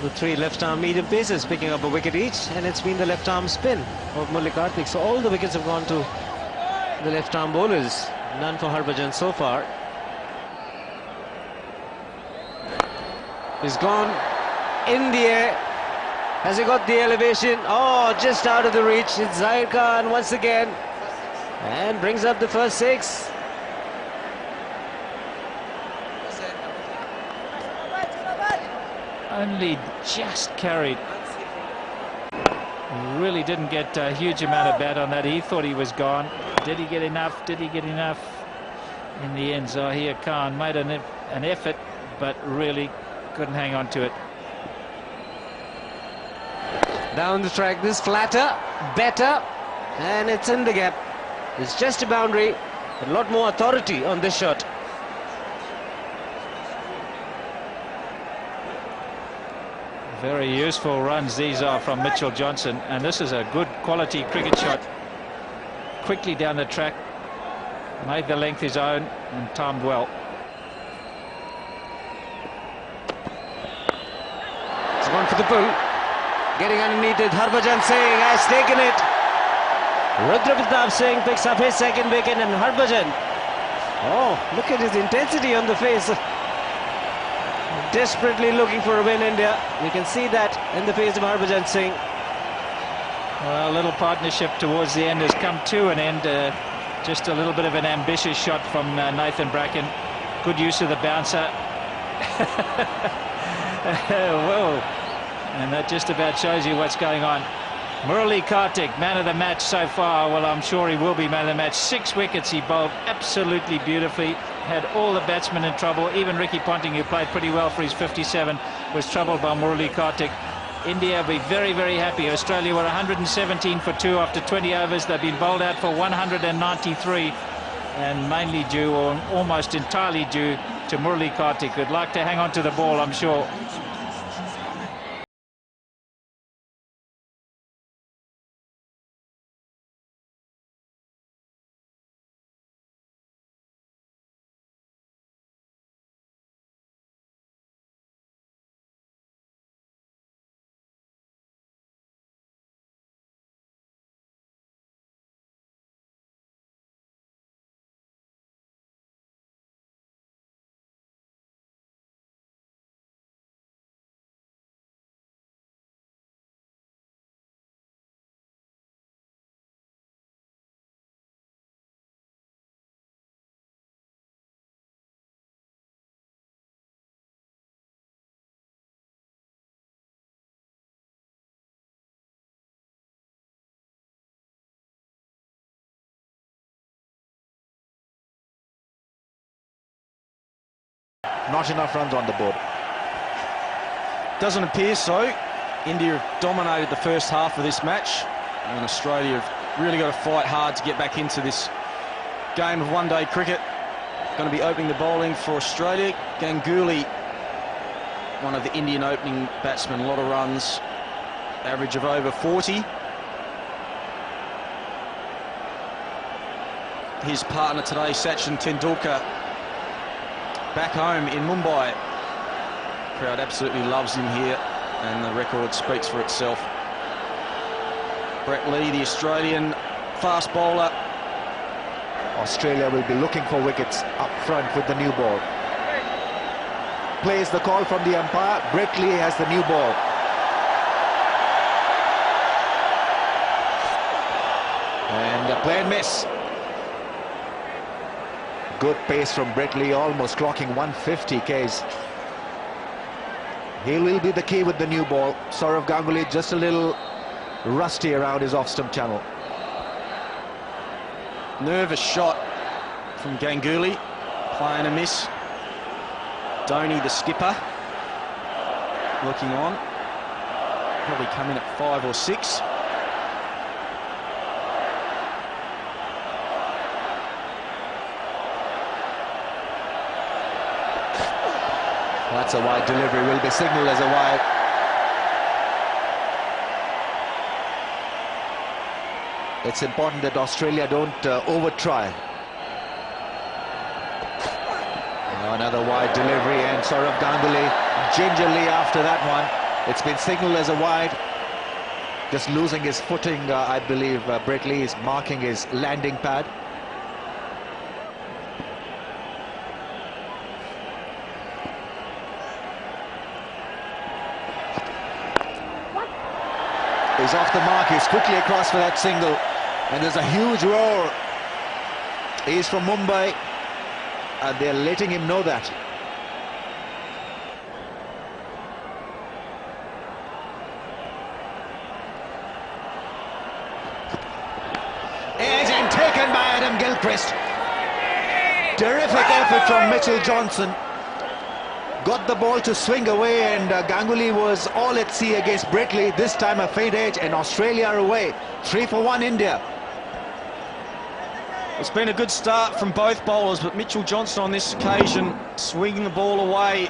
The 3 left-arm medium paces picking up a wicket each, and it's been the left-arm spin of Murali Karthik. So all the wickets have gone to the left-arm bowlers. None for Harbhajan so far. He's gone in the air. Has he got the elevation? Oh, just out of the reach. It's Zahir Khan once again, and brings up the first 6. Only just carried. Really didn't get a huge amount of bat on that. He thought he was gone. Did he get enough? Did he get enough? In the end, Zahir Khan made an effort, but really couldn't hang on to it. Down the track, this flatter, better, and it's in the gap. It's just a boundary. A lot more authority on this shot. Very useful runs these are from Mitchell Johnson, and this is a good quality cricket shot. Quickly down the track, made the length his own and timed well. It's gone for the pull. Getting underneath it, Harbhajan Singh has taken it. Rudra Pratap Singh picks up his 2nd wicket, and Harbhajan, oh, look at his intensity on the face. Desperately looking for a win, India. You can see that in the face of Harbhajan Singh. Well, a little partnership towards the end has come to an end. Just a little bit of an ambitious shot from Nathan Bracken. Good use of the bouncer. Whoa. And that just about shows you what's going on. Murali Karthik, man of the match so far. Well, I'm sure he will be man of the match. 6 wickets he bowled absolutely beautifully. Had all the batsmen in trouble. Even Ricky Ponting, who played pretty well for his 57, was troubled by Murali Karthik. India will be very, very happy. Australia were 117 for 2 after 20 overs. They've been bowled out for 193, and mainly due, or almost entirely due, to Murali Karthik, who'd like to hang on to the ball, I'm sure. Not enough runs on the board. Doesn't appear so. India have dominated the first half of this match, and Australia have really got to fight hard to get back into this game of one-day cricket. Going to be opening the bowling for Australia. Ganguly, one of the Indian opening batsmen, a lot of runs. average of over 40. His partner today, Sachin Tendulkar, back home in Mumbai. Crowd absolutely loves him here, and the record speaks for itself. Brett Lee, the Australian fast bowler. Australia will be looking for wickets up front with the new ball. Plays the call from the umpire. Brett Lee has the new ball. And a play and miss. Good pace from Brett Lee, almost clocking 150 Ks. He will be the key with the new ball. Sourav Ganguly just a little rusty around his off-stump channel. Nervous shot from Ganguly, playing a miss. Dhoni, the skipper, looking on. Probably come in at 5 or 6. That's a wide delivery, will be signalled as a wide. It's important that Australia don't over-try. Another wide delivery, and Sourav Ganguly gingerly after that one. It's been signalled as a wide. Just losing his footing, I believe. Brett Lee is marking his landing pad. He's off the mark. He's quickly across for that single, and there's a huge roar. He's from Mumbai, and they're letting him know that. Edge and taken by Adam Gilchrist. Terrific effort from Mitchell Johnson. Got the ball to swing away, and Ganguly was all at sea against Brett Lee. This time a faint edge, and Australia are away. 3 for 1 India. It's been a good start from both bowlers, but Mitchell Johnson on this occasion swinging the ball away.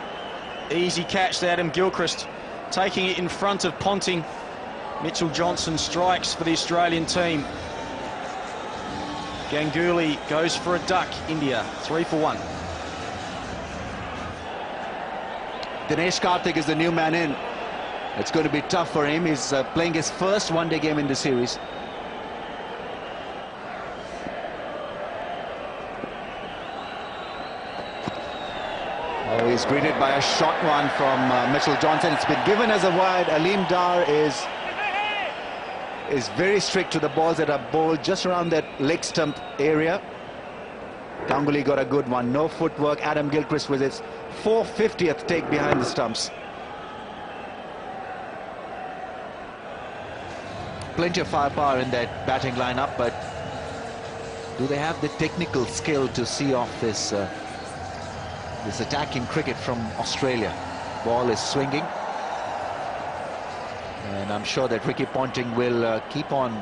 Easy catch to Adam Gilchrist, taking it in front of Ponting. Mitchell Johnson strikes for the Australian team. Ganguly goes for a duck. India 3 for 1. Dinesh Karthik is the new man in. It's going to be tough for him. He's playing his first one-day game in the series. Oh, he's greeted by a short one from Mitchell Johnson. It's been given as a wide. Aleem Dar is very strict to the balls that are bowled just around that leg stump area. Ganguly got a good one. No footwork. Adam Gilchrist with his 450th take behind the stumps. Plenty of firepower in that batting lineup, but do they have the technical skill to see off this this attacking cricket from Australia? Ball is swinging, and I'm sure that Ricky Ponting will keep on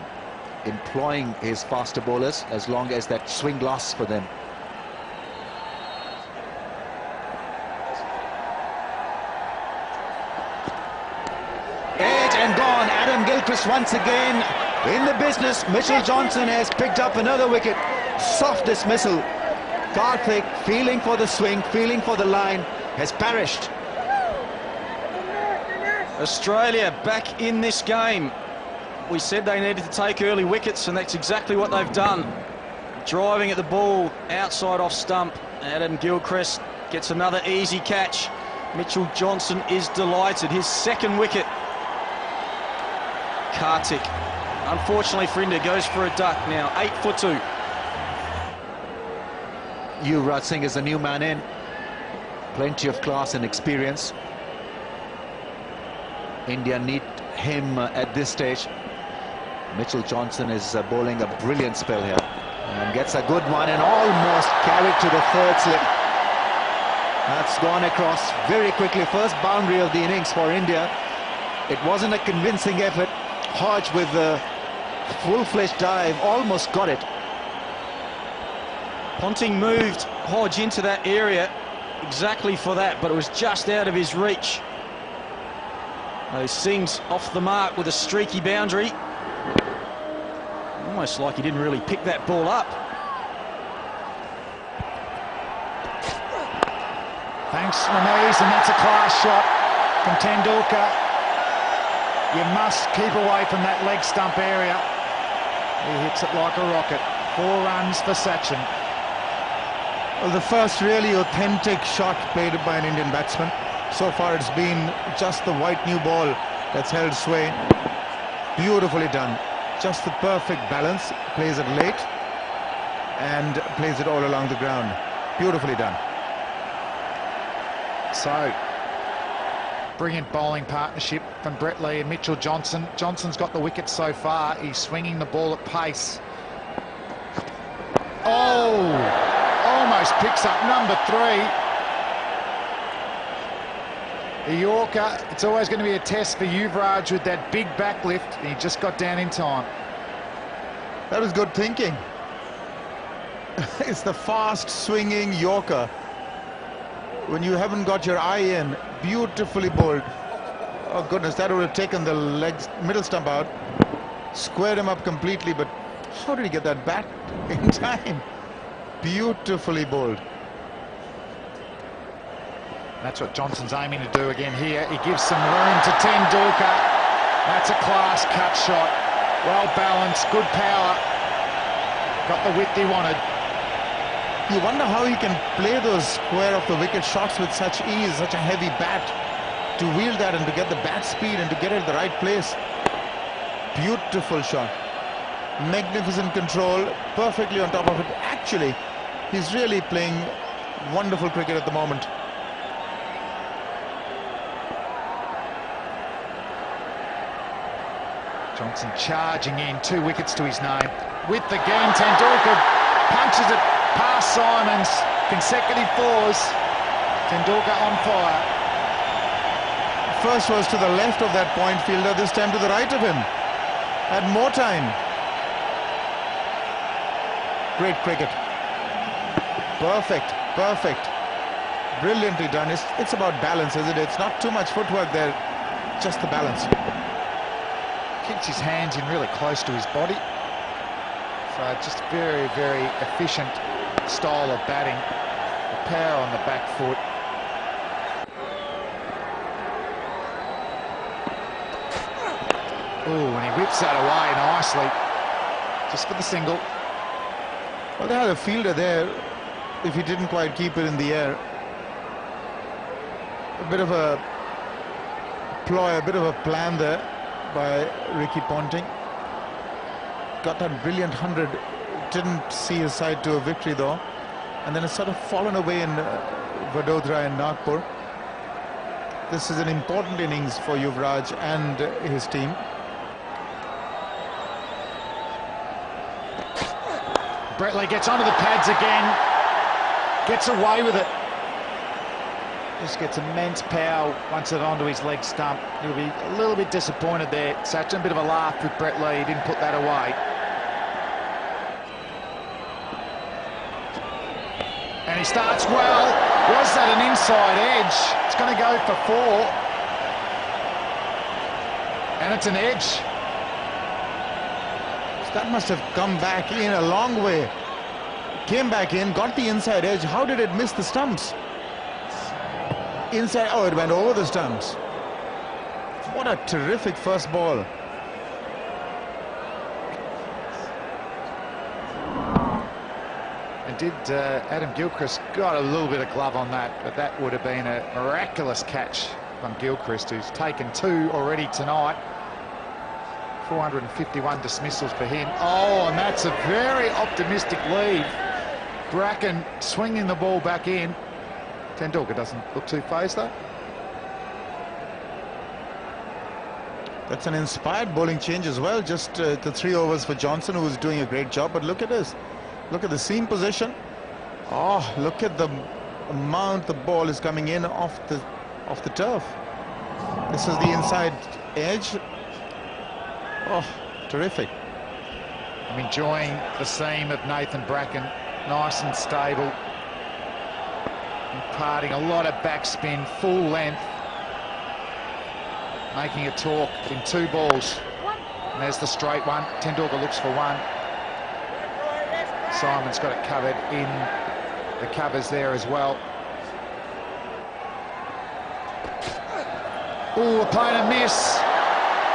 employing his faster bowlers as long as that swing lasts for them. And gone. Adam Gilchrist once again in the business. Mitchell Johnson has picked up another wicket. Soft dismissal. Karthik, feeling for the swing, feeling for the line, has perished. Australia back in this game. We said they needed to take early wickets, and that's exactly what they've done. Driving at the ball outside off stump. Adam Gilchrist gets another easy catch. Mitchell Johnson is delighted. His second wicket. Karthik, unfortunately for India, goes for a duck now. 8 for 2. Yuvraj Singh is the new man in. Plenty of class and experience. India need him at this stage. Mitchell Johnson is bowling a brilliant spell here, and gets a good one, and almost carried to the third slip. That's gone across very quickly. First boundary of the innings for India. It wasn't a convincing effort. Hodge with the full-fledged dive almost got it. Ponting moved Hodge into that area exactly for that, but it was just out of his reach. Singh's off the mark with a streaky boundary. Almost like he didn't really pick that ball up. Thanks, Ramiz, and that's a class shot from Tendulkar. You must keep away from that leg stump area. He hits it like a rocket. 4 runs for Sachin. Well, the first really authentic shot played by an Indian batsman. So far it's been just the white new ball that's held sway. Beautifully done. Just the perfect balance. Plays it late and plays it all along the ground. Beautifully done. So, brilliant bowling partnership from Brett Lee and Mitchell Johnson. Johnson's got the wicket so far. He's swinging the ball at pace. Oh, almost picks up number 3. The Yorker, it's always going to be a test for Yuvraj with that big backlift. He just got down in time. That was good thinking. It's the fast swinging Yorker. When you haven't got your eye in, beautifully bowled. Oh goodness, that would have taken the legs, middle stump out, squared him up completely, but how did he get that bat in time? Beautifully bowled. That's what Johnson's aiming to do again here. He gives some room to Tendulkar. That's a class cut shot. Well balanced, good power. Got the width he wanted. You wonder how he can play those square of the wicket shots with such ease, such a heavy bat. To wield that and to get the bat speed and to get it at the right place. Beautiful shot. Magnificent control, perfectly on top of it. Actually, he's really playing wonderful cricket at the moment. Johnson charging in, 2 wickets to his name. Width again, Tendulkar punches it past Simons. Consecutive 4s. Tendulkar on fire. First was to the left of that point fielder, this time to the right of him. Had more time. Great cricket. Perfect, perfect. Brilliantly done. It's about balance, isn't it? It's not too much footwork there, just the balance. Kicks his hands in really close to his body. So just very, very efficient style of batting. The power on the back foot. Oh, and he whips that away nicely. Just for the single. Well, they had a fielder there. If he didn't quite keep it in the air. A bit of a ploy, a bit of a plan there by Ricky Ponting. Got that brilliant 100. Didn't see his side to a victory though. And then it's sort of fallen away in Vadodara and Nagpur. This is an important innings for Yuvraj and his team. Brett Lee gets onto the pads again. Gets away with it. Just gets immense power once it's onto his leg stump. He'll be a little bit disappointed there. Sachin, a bit of a laugh with Brett Lee. He didn't put that away. And he starts well. Was that an inside edge? It's going to go for 4. And it's an edge. That must have come back in a long way. Came back in, got the inside edge. How did it miss the stumps? Inside, oh, it went over the stumps. What a terrific first ball. And did Adam Gilchrist got a little bit of glove on that, but that would have been a miraculous catch from Gilchrist, who's taken 2 already tonight. 451 dismissals for him. Oh, and that's a very optimistic lead. Bracken swinging the ball back in. Tendulkar doesn't look too phased though. That's an inspired bowling change as well. Just the 3 overs for Johnson, who was doing a great job. But look at this. Look at the seam position. Oh, look at the amount the ball is coming in off the turf. This is the inside edge. Oh, terrific. I'm enjoying the seam of Nathan Bracken. Nice and stable. Imparting a lot of backspin, full length. making it talk in 2 balls. And there's the straight one. Tendulkar looks for 1. Simon's got it covered in the covers there as well. Ooh, a plain miss.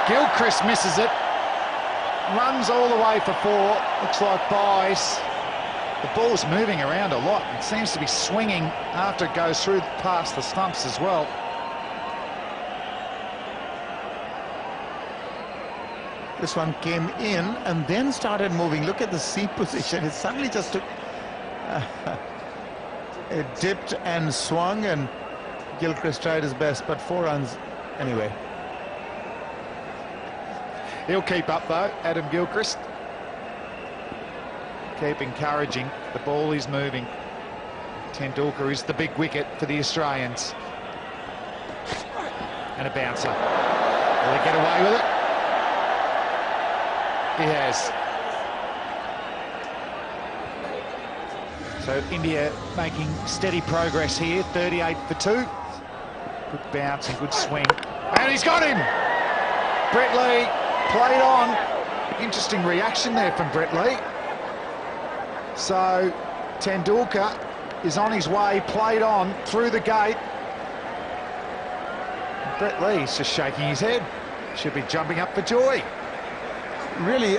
Gilchrist misses it. Runs all the way for 4. Looks like buys. The ball's moving around a lot. It seems to be swinging after it goes through past the stumps as well. This one came in and then started moving. Look at the seat position. It suddenly just took... it dipped and swung, and Gilchrist tried his best, but 4 runs anyway. He'll keep up though, Adam Gilchrist. Keep encouraging. The ball is moving. Tendulkar is the big wicket for the Australians. And a bouncer. Will he get away with it? He has. So India making steady progress here. 38 for 2. Good bounce and good swing. And he's got him! Brett Lee played on. Interesting reaction there from Brett Lee. So Tendulkar is on his way, played on through the gate. Brett Lee's just shaking his head. Should be jumping up for joy. Really,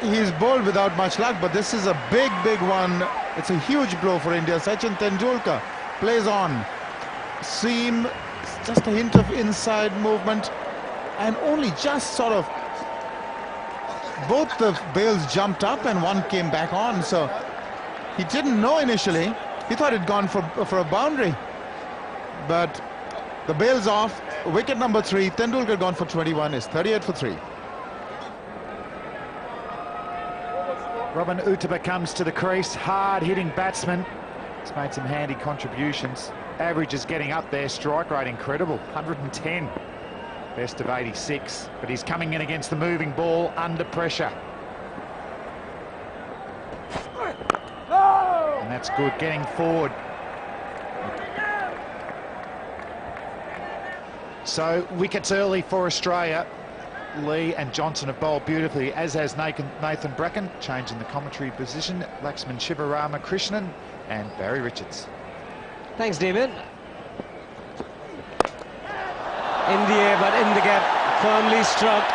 he's bowled without much luck, but this is a big one. It's a huge blow for India. Sachin Tendulkar plays on. Seam, just a hint of inside movement, and only just sort of... both the bails jumped up and one came back on, so he didn't know initially. He thought it'd gone for a boundary, but the bail's off. Wicket number 3. Tendulkar gone for 21. Is 38 for 3. Robin Uttara comes to the crease, hard-hitting batsman. He's made some handy contributions. Average is getting up there, strike rate incredible, 110. Best of 86, but he's coming in against the moving ball under pressure. And that's good, getting forward. So wickets early for Australia. Lee and Johnson have bowled beautifully, as has Nathan Bracken, changing the commentary position. Laxman Shivarama Krishnan and Barry Richards. Thanks, David. In the air, but in the gap, firmly struck.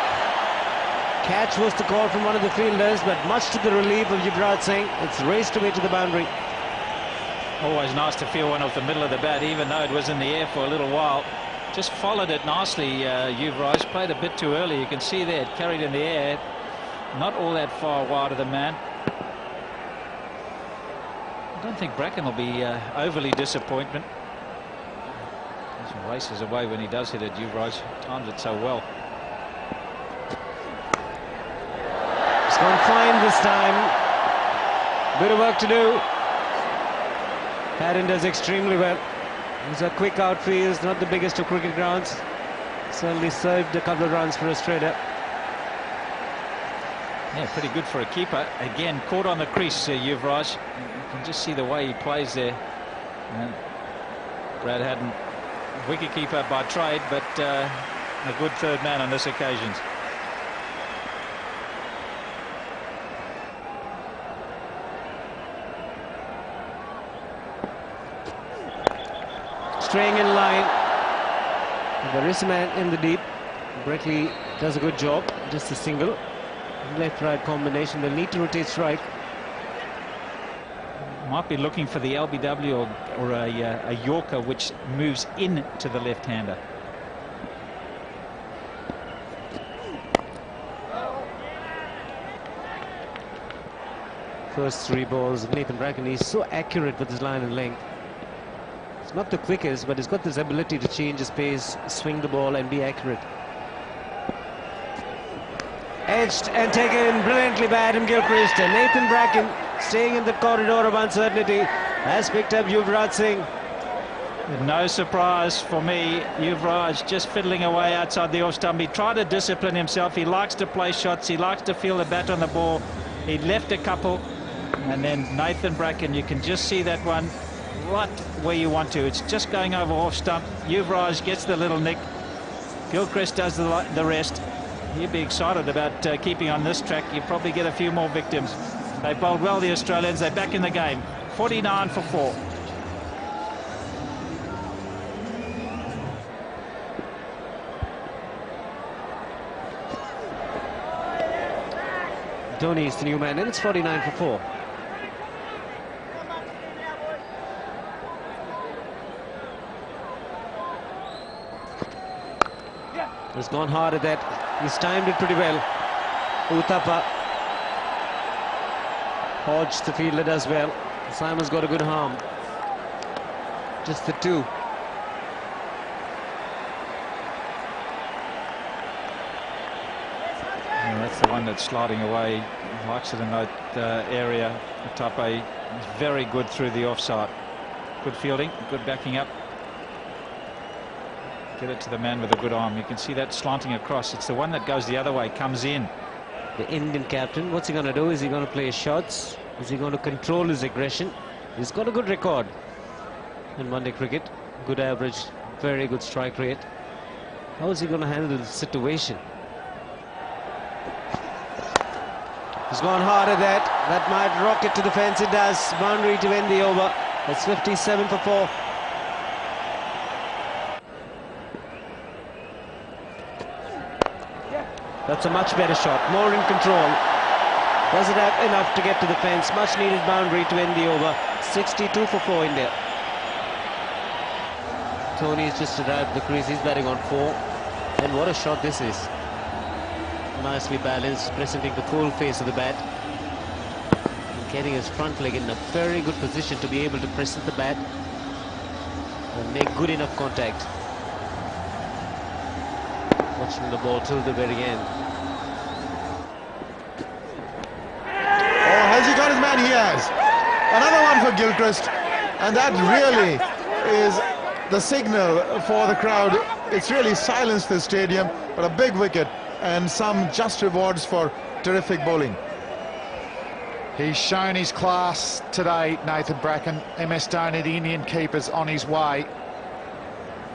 Catch was the call from one of the fielders, but much to the relief of Yuvraj Singh, it's raced away to the boundary. Always nice to feel one off the middle of the bat, even though it was in the air for a little while. Just followed it nicely, Yuvraj. Played a bit too early. You can see there, it carried in the air. Not all that far wide of the man. I don't think Bracken will be overly disappointed. He races away when he does hit it. Yuvraj timed it so well. It's gone fine this time. Bit of work to do. Haddon does extremely well. These are quick outfields, not the biggest of cricket grounds. Certainly served a couple of runs for Australia. Yeah, pretty good for a keeper. Again, caught on the crease, Yuvraj. You can just see the way he plays there. And Brad Haddon, wicket-keeper by trade, but a good third man on this occasion. Staying in line. There is a man in the deep. Brett Lee does a good job. Just a single. Left-right combination. They'll need to rotate strike. Might be looking for the LBW or a Yorker which moves in to the left-hander. First 3 balls of Nathan Bracken. He's so accurate with his line and length. It's not the quickest, but he's got this ability to change his pace, swing the ball and be accurate. Edged and taken brilliantly by Adam Gilchrist, and Nathan Bracken, staying in the corridor of uncertainty, has picked up Yuvraj Singh. No surprise for me. Yuvraj just fiddling away outside the off stump. He tried to discipline himself. He likes to play shots. He likes to feel the bat on the ball. He left a couple, and then Nathan Bracken, you can just see that one right where you want to. It's just going over off stump. Yuvraj gets the little nick. Gilchrist does the rest. He'd be excited about keeping on this track. You probably get a few more victims. They bowled well, the Australians. They're back in the game. 49 for 4. Dhoni is the new man, and it's 49 for 4. He's gone hard at that. He's timed it pretty well. Uthappa. Hodge, the fielder, does well. Simon's got a good arm. Just the two. Yeah, that's the one that's sliding away. He likes it in that area. Uthappa is very good through the offside. Good fielding, good backing up. Get it to the man with a good arm. You can see that slanting across. It's the one that goes the other way, comes in. The Indian captain, what's he going to do? Is he going to play shots? Is he going to control his aggression? He's got a good record in one-day cricket. Good average, very good strike rate. How is he going to handle the situation? He's gone hard at that. That might rocket to the fence. It does. Boundary to end the over. It's 57 for 4. That's a much better shot, more in control. Doesn't have enough to get to the fence. Much needed boundary to end the over. 62 for 4 India. Tony's just arrived at the crease. He's batting on 4. And what a shot this is. Nicely balanced, presenting the full face of the bat. And getting his front leg in a very good position to be able to present the bat and make good enough contact. Watching the ball till the very end. Oh, has he got his man? He has. Another one for Gilchrist. And that really is the signal for the crowd. It's really silenced the stadium, but a big wicket and some just rewards for terrific bowling. He's shown his class today, Nathan Bracken. MS Dhoni, the Indian keeper's on his way.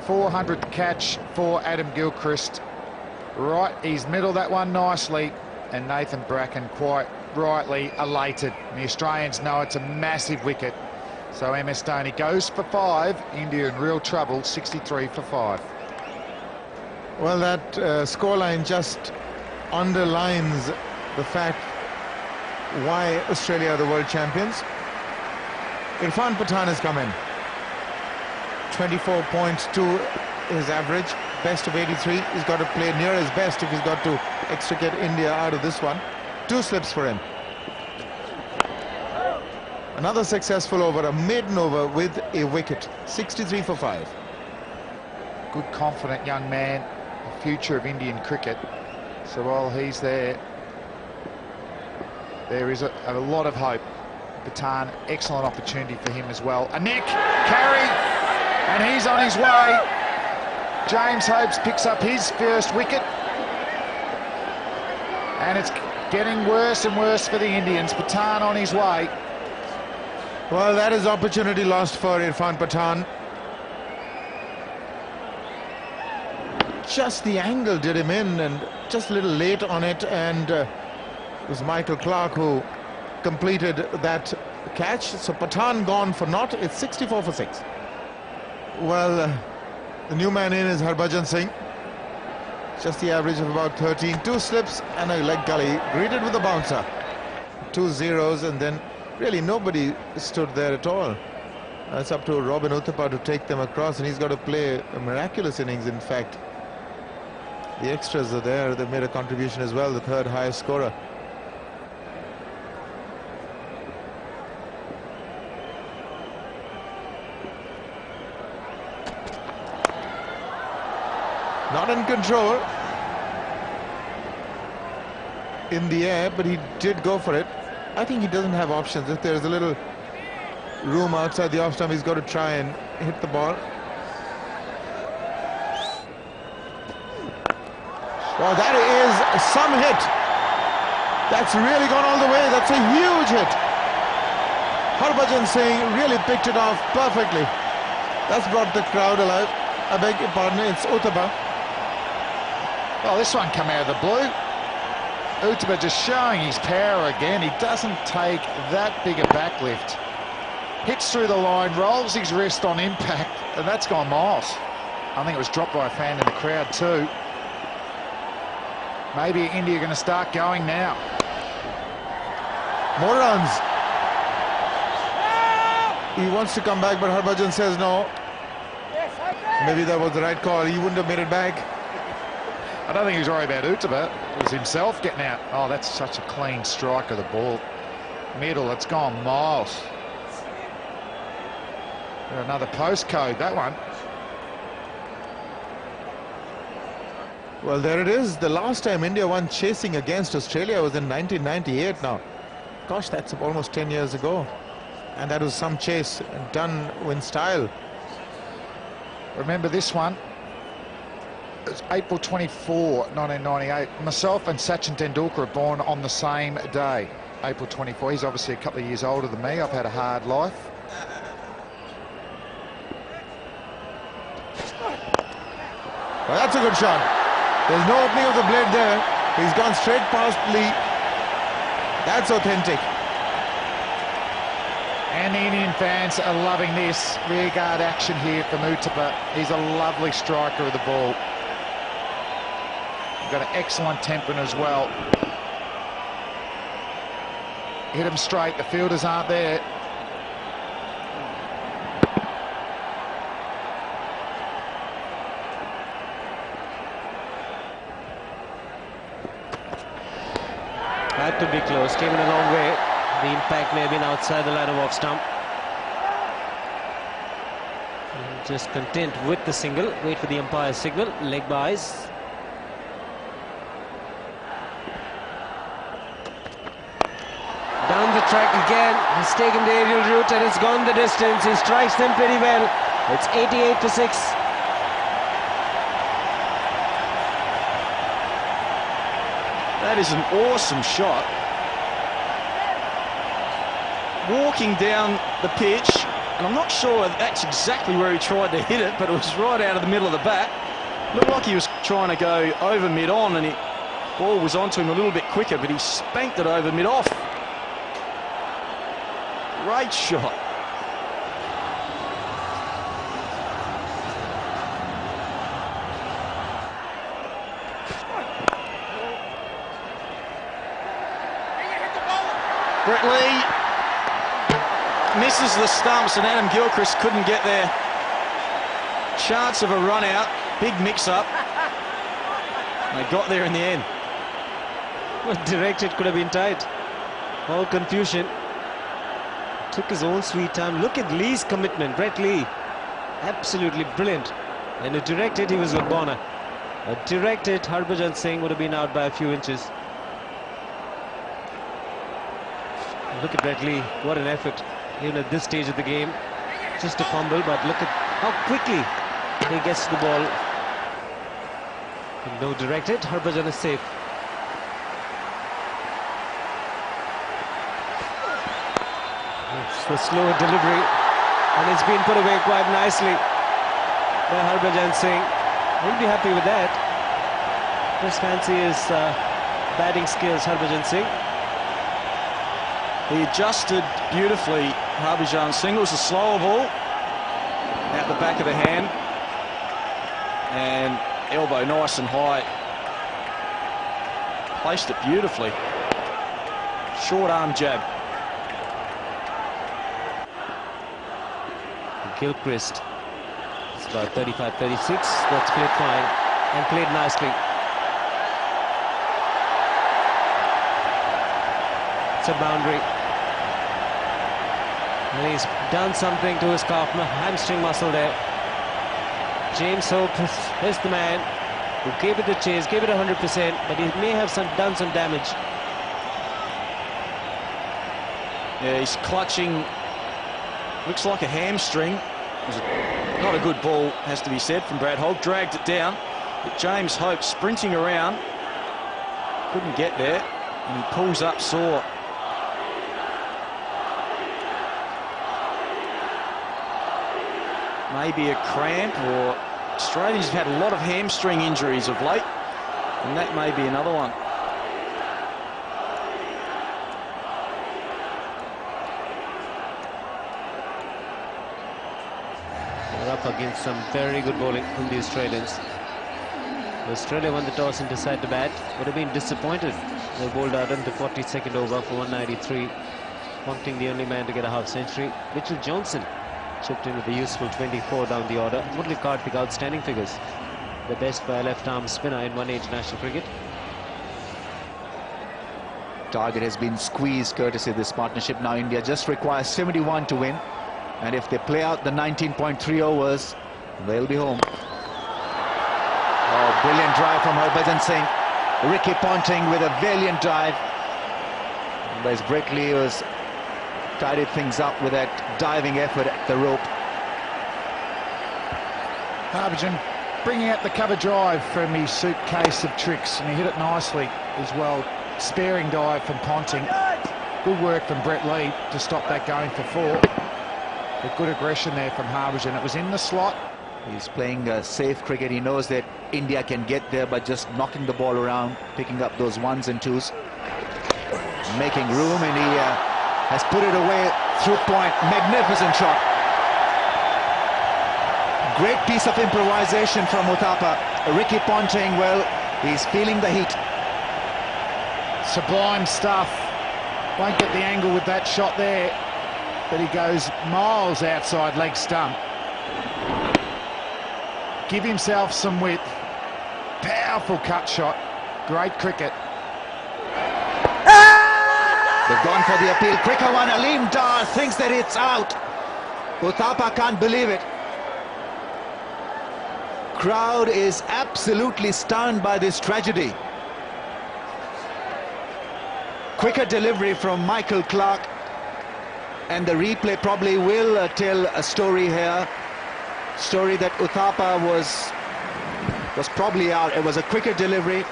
400th catch for Adam Gilchrist. Right, he's middled that one nicely, and Nathan Bracken quite rightly elated. The Australians know it's a massive wicket. So MS Dhoni goes for 5. India in real trouble, 63 for 5. Well, that scoreline just underlines the fact why Australia are the world champions. Irfan Pathan has come in. 24 points to his average, best of 83. He's got to play near his best if he's got to extricate India out of this one. 2 slips for him. Another successful over, a maiden over with a wicket. 63 for 5. Good, confident young man, the future of Indian cricket. So while he's there, there is a lot of hope. Pathan, excellent opportunity for him as well. A nick, carry, and he's on his way. James Hopes picks up his first wicket. And it's getting worse and worse for the Indians. Pathan on his way. Well, that is opportunity lost for Irfan Pathan. Just the angle did him in, and just a little late on it, and it was Michael Clarke who completed that catch. So Pathan gone for naught. It's 64 for 6. Well, the new man in is Harbhajan Singh. Just the average of about 13. 2 slips and a leg gully, greeted with a bouncer. 2 zeros, and then really nobody stood there at all. It's up to Robin Uthappa to take them across, and he's got to play a miraculous innings. In fact, the extras are there. They've made a contribution as well, the third highest scorer. Not in control in the air, but he did go for it. I think he doesn't have options. If there's a little room outside the off stump, he's got to try and hit the ball. Oh, that is some hit. That's really gone all the way. That's a huge hit. Harbhajan Singh really picked it off perfectly. That's brought the crowd alive. I beg your pardon, it's Uthappa. Well, this one come out of the blue. Utaba just showing his power again. He doesn't take that big a backlift. Hits through the line, rolls his wrist on impact, and that's gone miles. I think it was dropped by a fan in the crowd too. Maybe India going to start going now. More runs. He wants to come back, but Harbhajan says no. Maybe that was the right call. He wouldn't have made it back. I don't think he was worried about Utaba. It was himself getting out. Oh, that's such a clean strike of the ball. Middle, it's gone miles. Another postcode, that one. Well, there it is. The last time India won chasing against Australia was in 1998 now. Gosh, that's almost 10 years ago. And that was some chase done in style. Remember this one? It was April 24, 1998. Myself and Sachin Tendulkar were born on the same day, April 24. He's obviously a couple of years older than me. I've had a hard life. Well, that's a good shot. There's no opening of the blade there. He's gone straight past Lee. That's authentic. And the Indian fans are loving this rearguard action here from Utaba. He's a lovely striker of the ball. Got an excellent temperament as well. Hit him straight. The fielders aren't there. Had to be close, came in a long way. The impact may have been outside the line of off stump. Just content with the single, wait for the umpire's signal, leg buys. Down the track again, he's taken the aerial route and it's gone the distance. He strikes them pretty well. It's 88 for 6. That is an awesome shot. Walking down the pitch, and I'm not sure that's exactly where he tried to hit it, but it was right out of the middle of the bat. Looked like he was trying to go over mid-on, and the ball was onto him a little bit quicker, but he spanked it over mid-off. Great shot. Brett Lee misses the stumps and Adam Gilchrist couldn't get there. Chance of a run out, big mix-up. They got there in the end. Well, directed, could have been tight. All confusion. Took his own sweet time. Look at Lee's commitment, Brett Lee. Absolutely brilliant. And a directed, he was a corner. A directed, Harbhajan Singh would have been out by a few inches. Look at Brett Lee, what an effort, even at this stage of the game. Just a fumble, but look at how quickly he gets the ball. And no directed, Harbhajan is safe. It's the slow delivery, and it's been put away quite nicely by Harbhajan Singh. He'll be happy with that. Just fancy his batting skills, Harbhajan Singh. He adjusted beautifully. Harbhajan Singh was a slower ball at the back of the hand, and elbow nice and high. Placed it beautifully. Short arm jab. Gilchrist, it's about 35-36. That's played fine and played nicely. It's a boundary. And he's done something to his calf, hamstring muscle there. James Hope is the man who gave it the chase, gave it 100%, but he may have done some damage. Yeah, he's clutching. Looks like a hamstring. It was not a good ball, has to be said, from Brad Hogg. Dragged it down, but James Hope sprinting around. Couldn't get there, and he pulls up sore. Maybe a cramp, or Australians have had a lot of hamstring injuries of late. And that may be another one. They're up against some very good bowling from the Australians. Australia won the toss and decided to bat. Would have been disappointed. They bowled out into 42nd over for 193, prompting the only man to get a half-century. Mitchell Johnson chipped in with a useful 24 down the order. Murali Karthik, outstanding figures. The best by a left-arm spinner in one international cricket. Target has been squeezed courtesy of this partnership. Now India just requires 71 to win. And if they play out the 19.3 overs, they'll be home. Oh, brilliant drive from Harbhajan Singh. Ricky Ponting with a valiant dive. Whereas Brett Lee was tidied things up with that diving effort at the rope. Harbhajan bringing out the cover drive from his suitcase of tricks, and he hit it nicely as well. Sparing dive from Ponting. Good work from Brett Lee to stop that going for 4. But good aggression there from Harbhajan. It was in the slot. He's playing safe cricket. He knows that India can get there by just knocking the ball around, picking up those 1s and 2s, making room, and he has put it away through point. Magnificent shot. Great piece of improvisation from Uthappa. Ricky Ponting, well, he's feeling the heat. Sublime stuff. Won't get the angle with that shot there, but he goes miles outside leg stump. Give himself some width. Powerful cut shot. Great cricket. They've gone for the appeal. Quicker one. Aleem Dar thinks that it's out. Uthappa can't believe it. Crowd is absolutely stunned by this tragedy. Quicker delivery from Michael Clarke, and the replay probably will tell a story here. Story that Uthappa was probably out. It was a quicker delivery,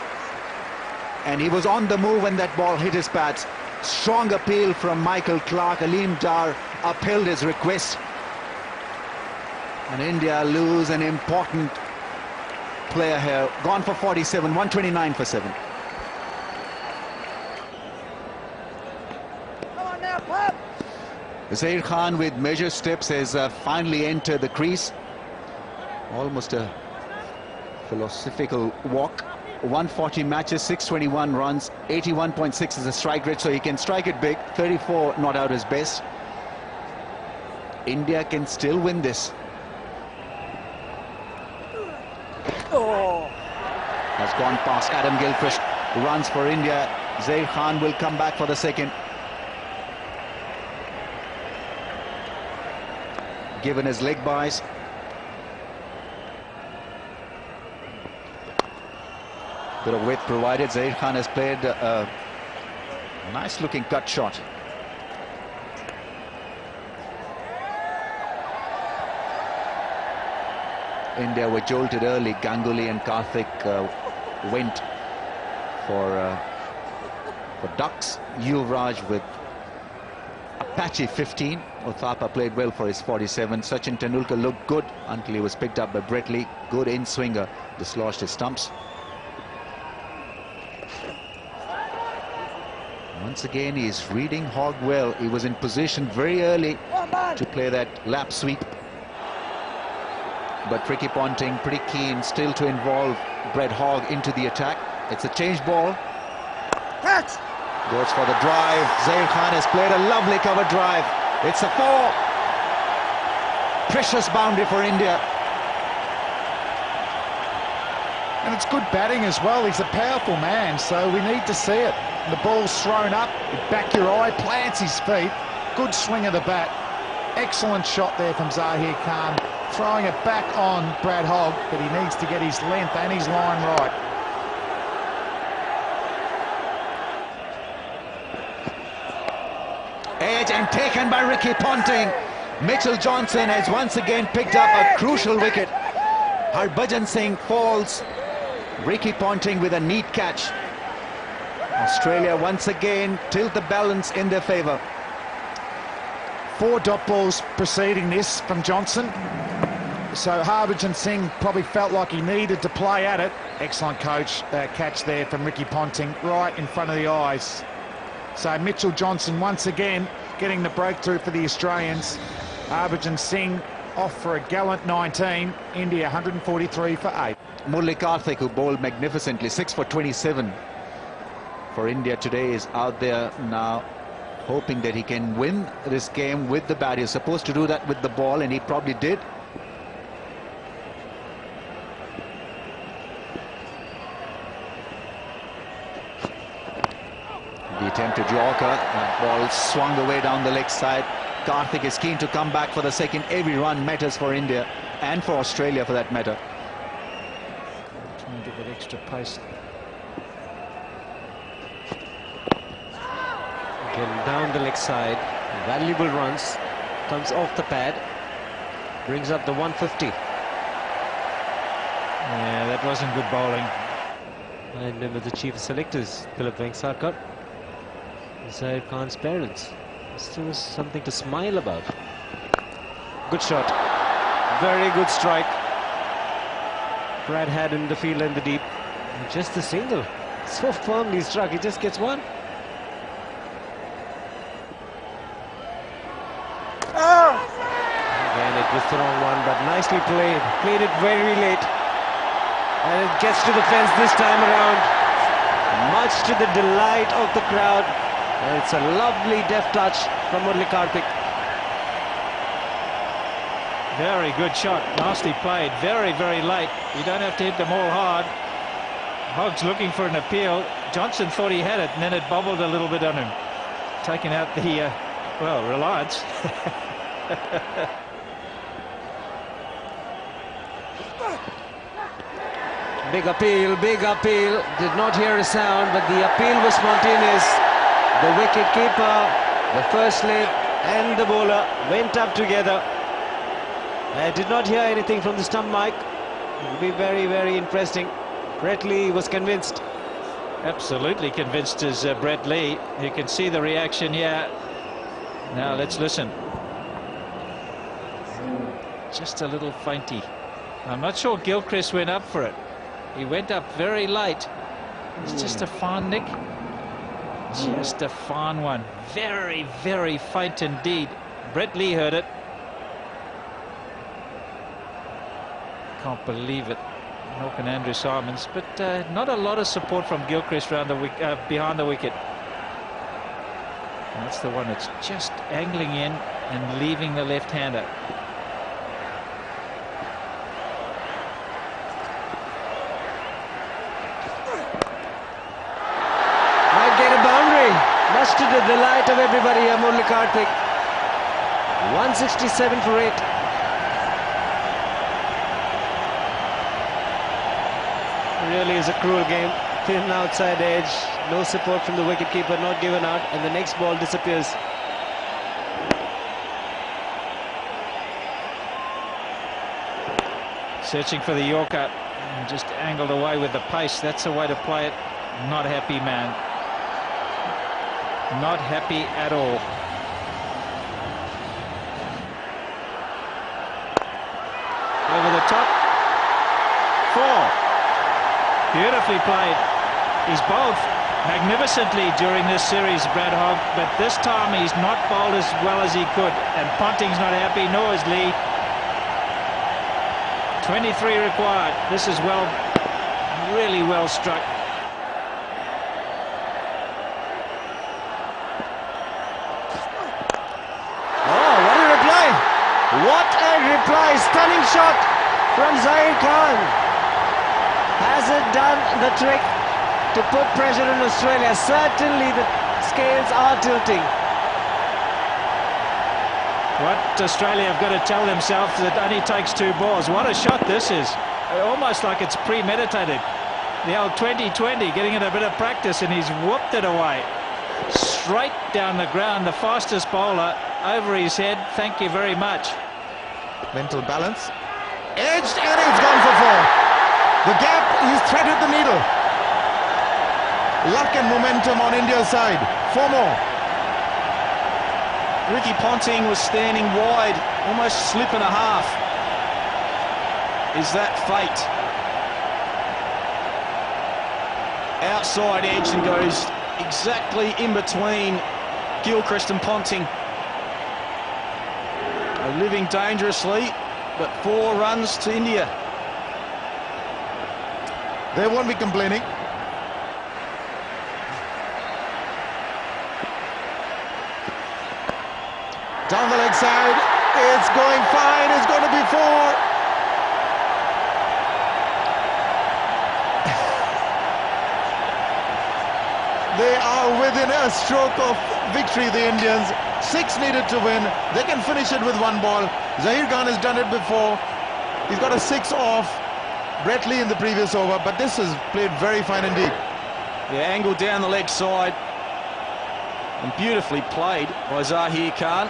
and he was on the move when that ball hit his pads. Strong appeal from Michael Clarke. Aleem Dar upheld his request, and India lose an important player here. Gone for 47, 129 for 7. Zair Khan with measured steps has finally entered the crease. Almost a philosophical walk. 140 matches, 621 runs, 81.6 is the strike rate, so he can strike it big. 34 not out his best. India can still win this. Has gone past Adam Gilchrist. Runs for India. Zair Khan will come back for the second. Given his leg byes. Bit of width provided. Zair Khan has played a nice looking cut shot. India were jolted early. Ganguly and Karthik went for ducks. Yuvraj with a patchy 15. Uthappa played well for his 47. Sachin Tendulkar looked good until he was picked up by Brett Lee. Good in-swinger, dislodged his stumps. Once again, he's reading Hogg well. He was in position very early to play that lap sweep. But Ricky Ponting pretty keen still to involve Brett Hogg into the attack. It's a change ball. Catch! Goes for the drive. Zair Khan has played a lovely cover drive. It's a 4. Precious boundary for India. And it's good batting as well. He's a powerful man, so we need to see it. The ball's thrown up, back your eye, plants his feet. Good swing of the bat. Excellent shot there from Zair Khan. Throwing it back on Brad Hogg, but he needs to get his length and his line right. Edge and taken by Ricky Ponting. Mitchell Johnson has once again picked up a crucial wicket. Harbhajan Singh falls. Ricky Ponting with a neat catch. Australia once again tilt the balance in their favour. 4 dot balls preceding this from Johnson. So Harbhajan Singh probably felt like he needed to play at it. Excellent catch there from Ricky Ponting, right in front of the eyes. So Mitchell Johnson once again getting the breakthrough for the Australians. Harbhajan Singh off for a gallant 19. India 143 for 8. Murali Karthik, who bowled magnificently, 6 for 27 for India today, is out there now hoping that he can win this game with the bat. He's supposed to do that with the ball, and he probably did. The attempted Yorker, that ball swung away down the leg side. Karthik is keen to come back for the second. Every run matters for India and for Australia for that matter. Trying to get extra pace. Again, down the leg side. Valuable runs. Comes off the pad. Brings up the 150. Yeah, that wasn't good bowling. I remember the chief of selectors, Philip Vengsarkar, Zaid Khan's parents. Still was something to smile about. Good shot. Very good strike. Brad had in the field and the deep. And just the single. So firmly struck. He just gets one. Again, it was the wrong one, but nicely played. Played it very late. And it gets to the fence this time around. Much to the delight of the crowd. And it's a lovely deft touch from Murali Karthik. Very good shot. Nicely played. Very, very late. You don't have to hit them all hard. Hogg's looking for an appeal. Johnson thought he had it, and then it bobbled a little bit on him. Taking out the, well, Reliance. Big appeal, big appeal. Did not hear a sound, but the appeal was spontaneous. The wicket keeper, the first slip, and the bowler went up together. I did not hear anything from the stump mic. It will be very, very interesting. Brett Lee was convinced. Absolutely convinced is Brett Lee. You can see the reaction here. Now let's listen. Just a little fainty. I'm not sure Gilchrist went up for it. He went up very late. It's just a fine nick. Just a fine one. Very, very faint indeed. Brett Lee heard it. Can't believe it. Nor can Andrew Simons. But not a lot of support from Gilchrist around the behind the wicket. And that's the one that's just angling in and leaving the left-hander. Much to the delight of everybody here, Murali Karthik. 167 for 8. Really is a cruel game. Thin outside edge, no support from the wicketkeeper, not given out, and the next ball disappears. Searching for the Yorker, and just angled away with the pace. That's the way to play it. Not happy, man. Not happy at all. Over the top. 4. Beautifully played. He's bowled magnificently during this series, Brad Hogg, but this time he's not bowled as well as he could, and Ponting's not happy, nor is Lee. 23 required. This is well, really well struck. What a reply! Stunning shot from Zaid Khan. Has it done the trick to put pressure on Australia? Certainly the scales are tilting. What Australia have got to tell themselves that it only takes 2 balls. What a shot this is. Almost like it's premeditated. The old 20-20 getting in a bit of practice, and he's whooped it away. Straight down the ground, the fastest bowler over his head. Thank you very much. Mental balance. Edged, and it's gone for 4. The gap, he's threaded the needle. Luck and momentum on India's side. 4 more. Ricky Ponting was standing wide, almost slip and a half. Is that fate? Outside edge and goes exactly in between Gilchrist and Ponting. They're living dangerously, but 4 runs to India. They won't be complaining. Down the leg side, it's going fine, it's going to be 4. They are within a stroke of victory, the Indians. 6 needed to win. They can finish it with 1 ball. Zahir Khan has done it before. He's got a 6 off Brett Lee in the previous over, but this is played very fine indeed. The angle down the leg side. And beautifully played by Zahir Khan.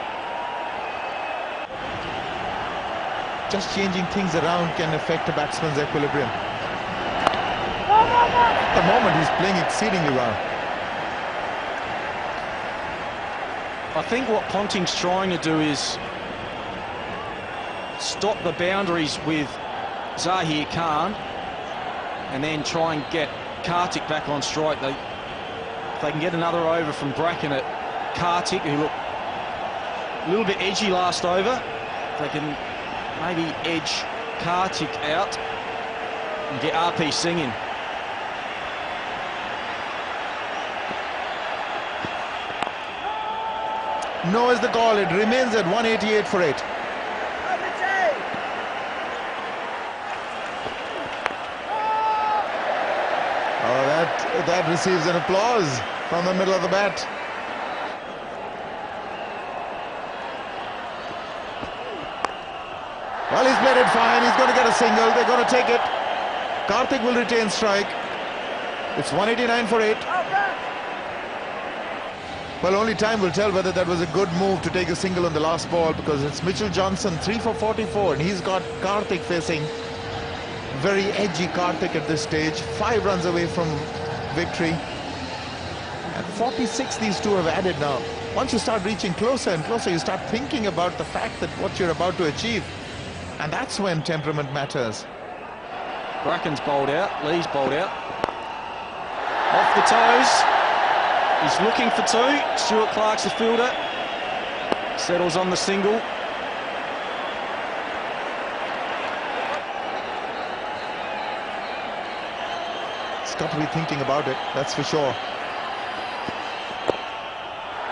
Just changing things around can affect a batsman's equilibrium. At the moment, he's playing exceedingly well. I think what Ponting's trying to do is stop the boundaries with Zahir Khan and then try and get Kartik back on strike. If they can get another over from Bracken at Kartik, who looked a little bit edgy last over, if they can maybe edge Kartik out and get RP Singh in. No is the call. It remains at 188 for 8. Oh, that receives an applause from the middle of the bat. Well, he's played it fine. He's going to get a single. They're going to take it. Kartik will retain strike. It's 189 for 8. Well, only time will tell whether that was a good move to take a single on the last ball, because it's Mitchell Johnson, 3 for 44, and he's got Kartik facing. Very edgy Kartik at this stage, 5 runs away from victory. And 46 these two have added now. Once you start reaching closer and closer, you start thinking about the fact that what you're about to achieve. And that's when temperament matters. Bracken's bowled out, Lee's bowled out. Off the toes. He's looking for 2. Stuart Clark's the fielder. Settles on the single. He's got to be thinking about it, that's for sure.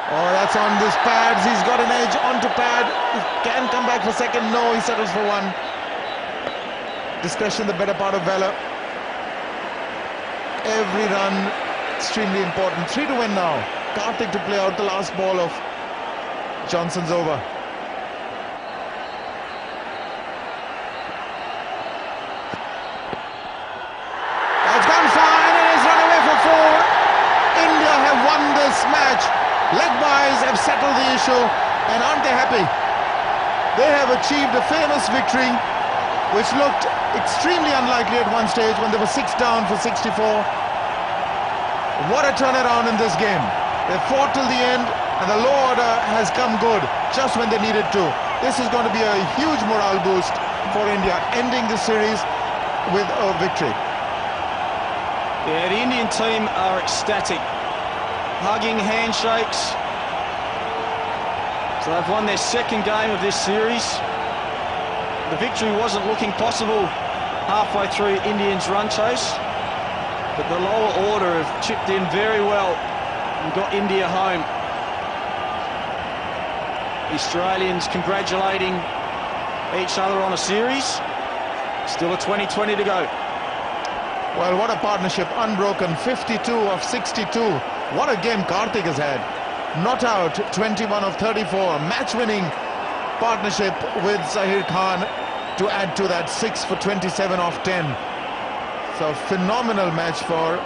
Oh, that's on this pads. He's got an edge onto pad. He can come back for second. No, he settles for 1. Discretion, the better part of valor. Every run extremely important. 3 to win now. Kartik to play out the last ball of Johnson's over. That's gone fine and he's run away for 4. India have won this match. Leg byes have settled the issue, and aren't they happy? They have achieved a famous victory, which looked extremely unlikely at one stage when they were 6 down for 64. What a turnaround in this game. They fought till the end, and the low order has come good just when they needed to. This is going to be a huge morale boost for India, ending the series with a victory. Yeah, the Indian team are ecstatic. Hugging, handshakes. So they've won their 2nd game of this series. The victory wasn't looking possible halfway through Indians' run chase, but the lower order have chipped in very well and got India home. The Australians congratulating each other on a series. Still a 20-20 to go. Well, what a partnership, unbroken, 52 of 62. What a game Kartik has had. Not out, 21 of 34. Match-winning partnership with Zahir Khan to add to that 6 for 27 off 10. So phenomenal match for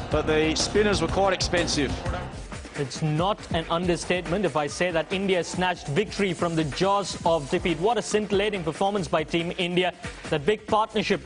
But the spinners were quite expensive. It's not an understatement if I say that India snatched victory from the jaws of defeat. What a scintillating performance by Team India. That big partnership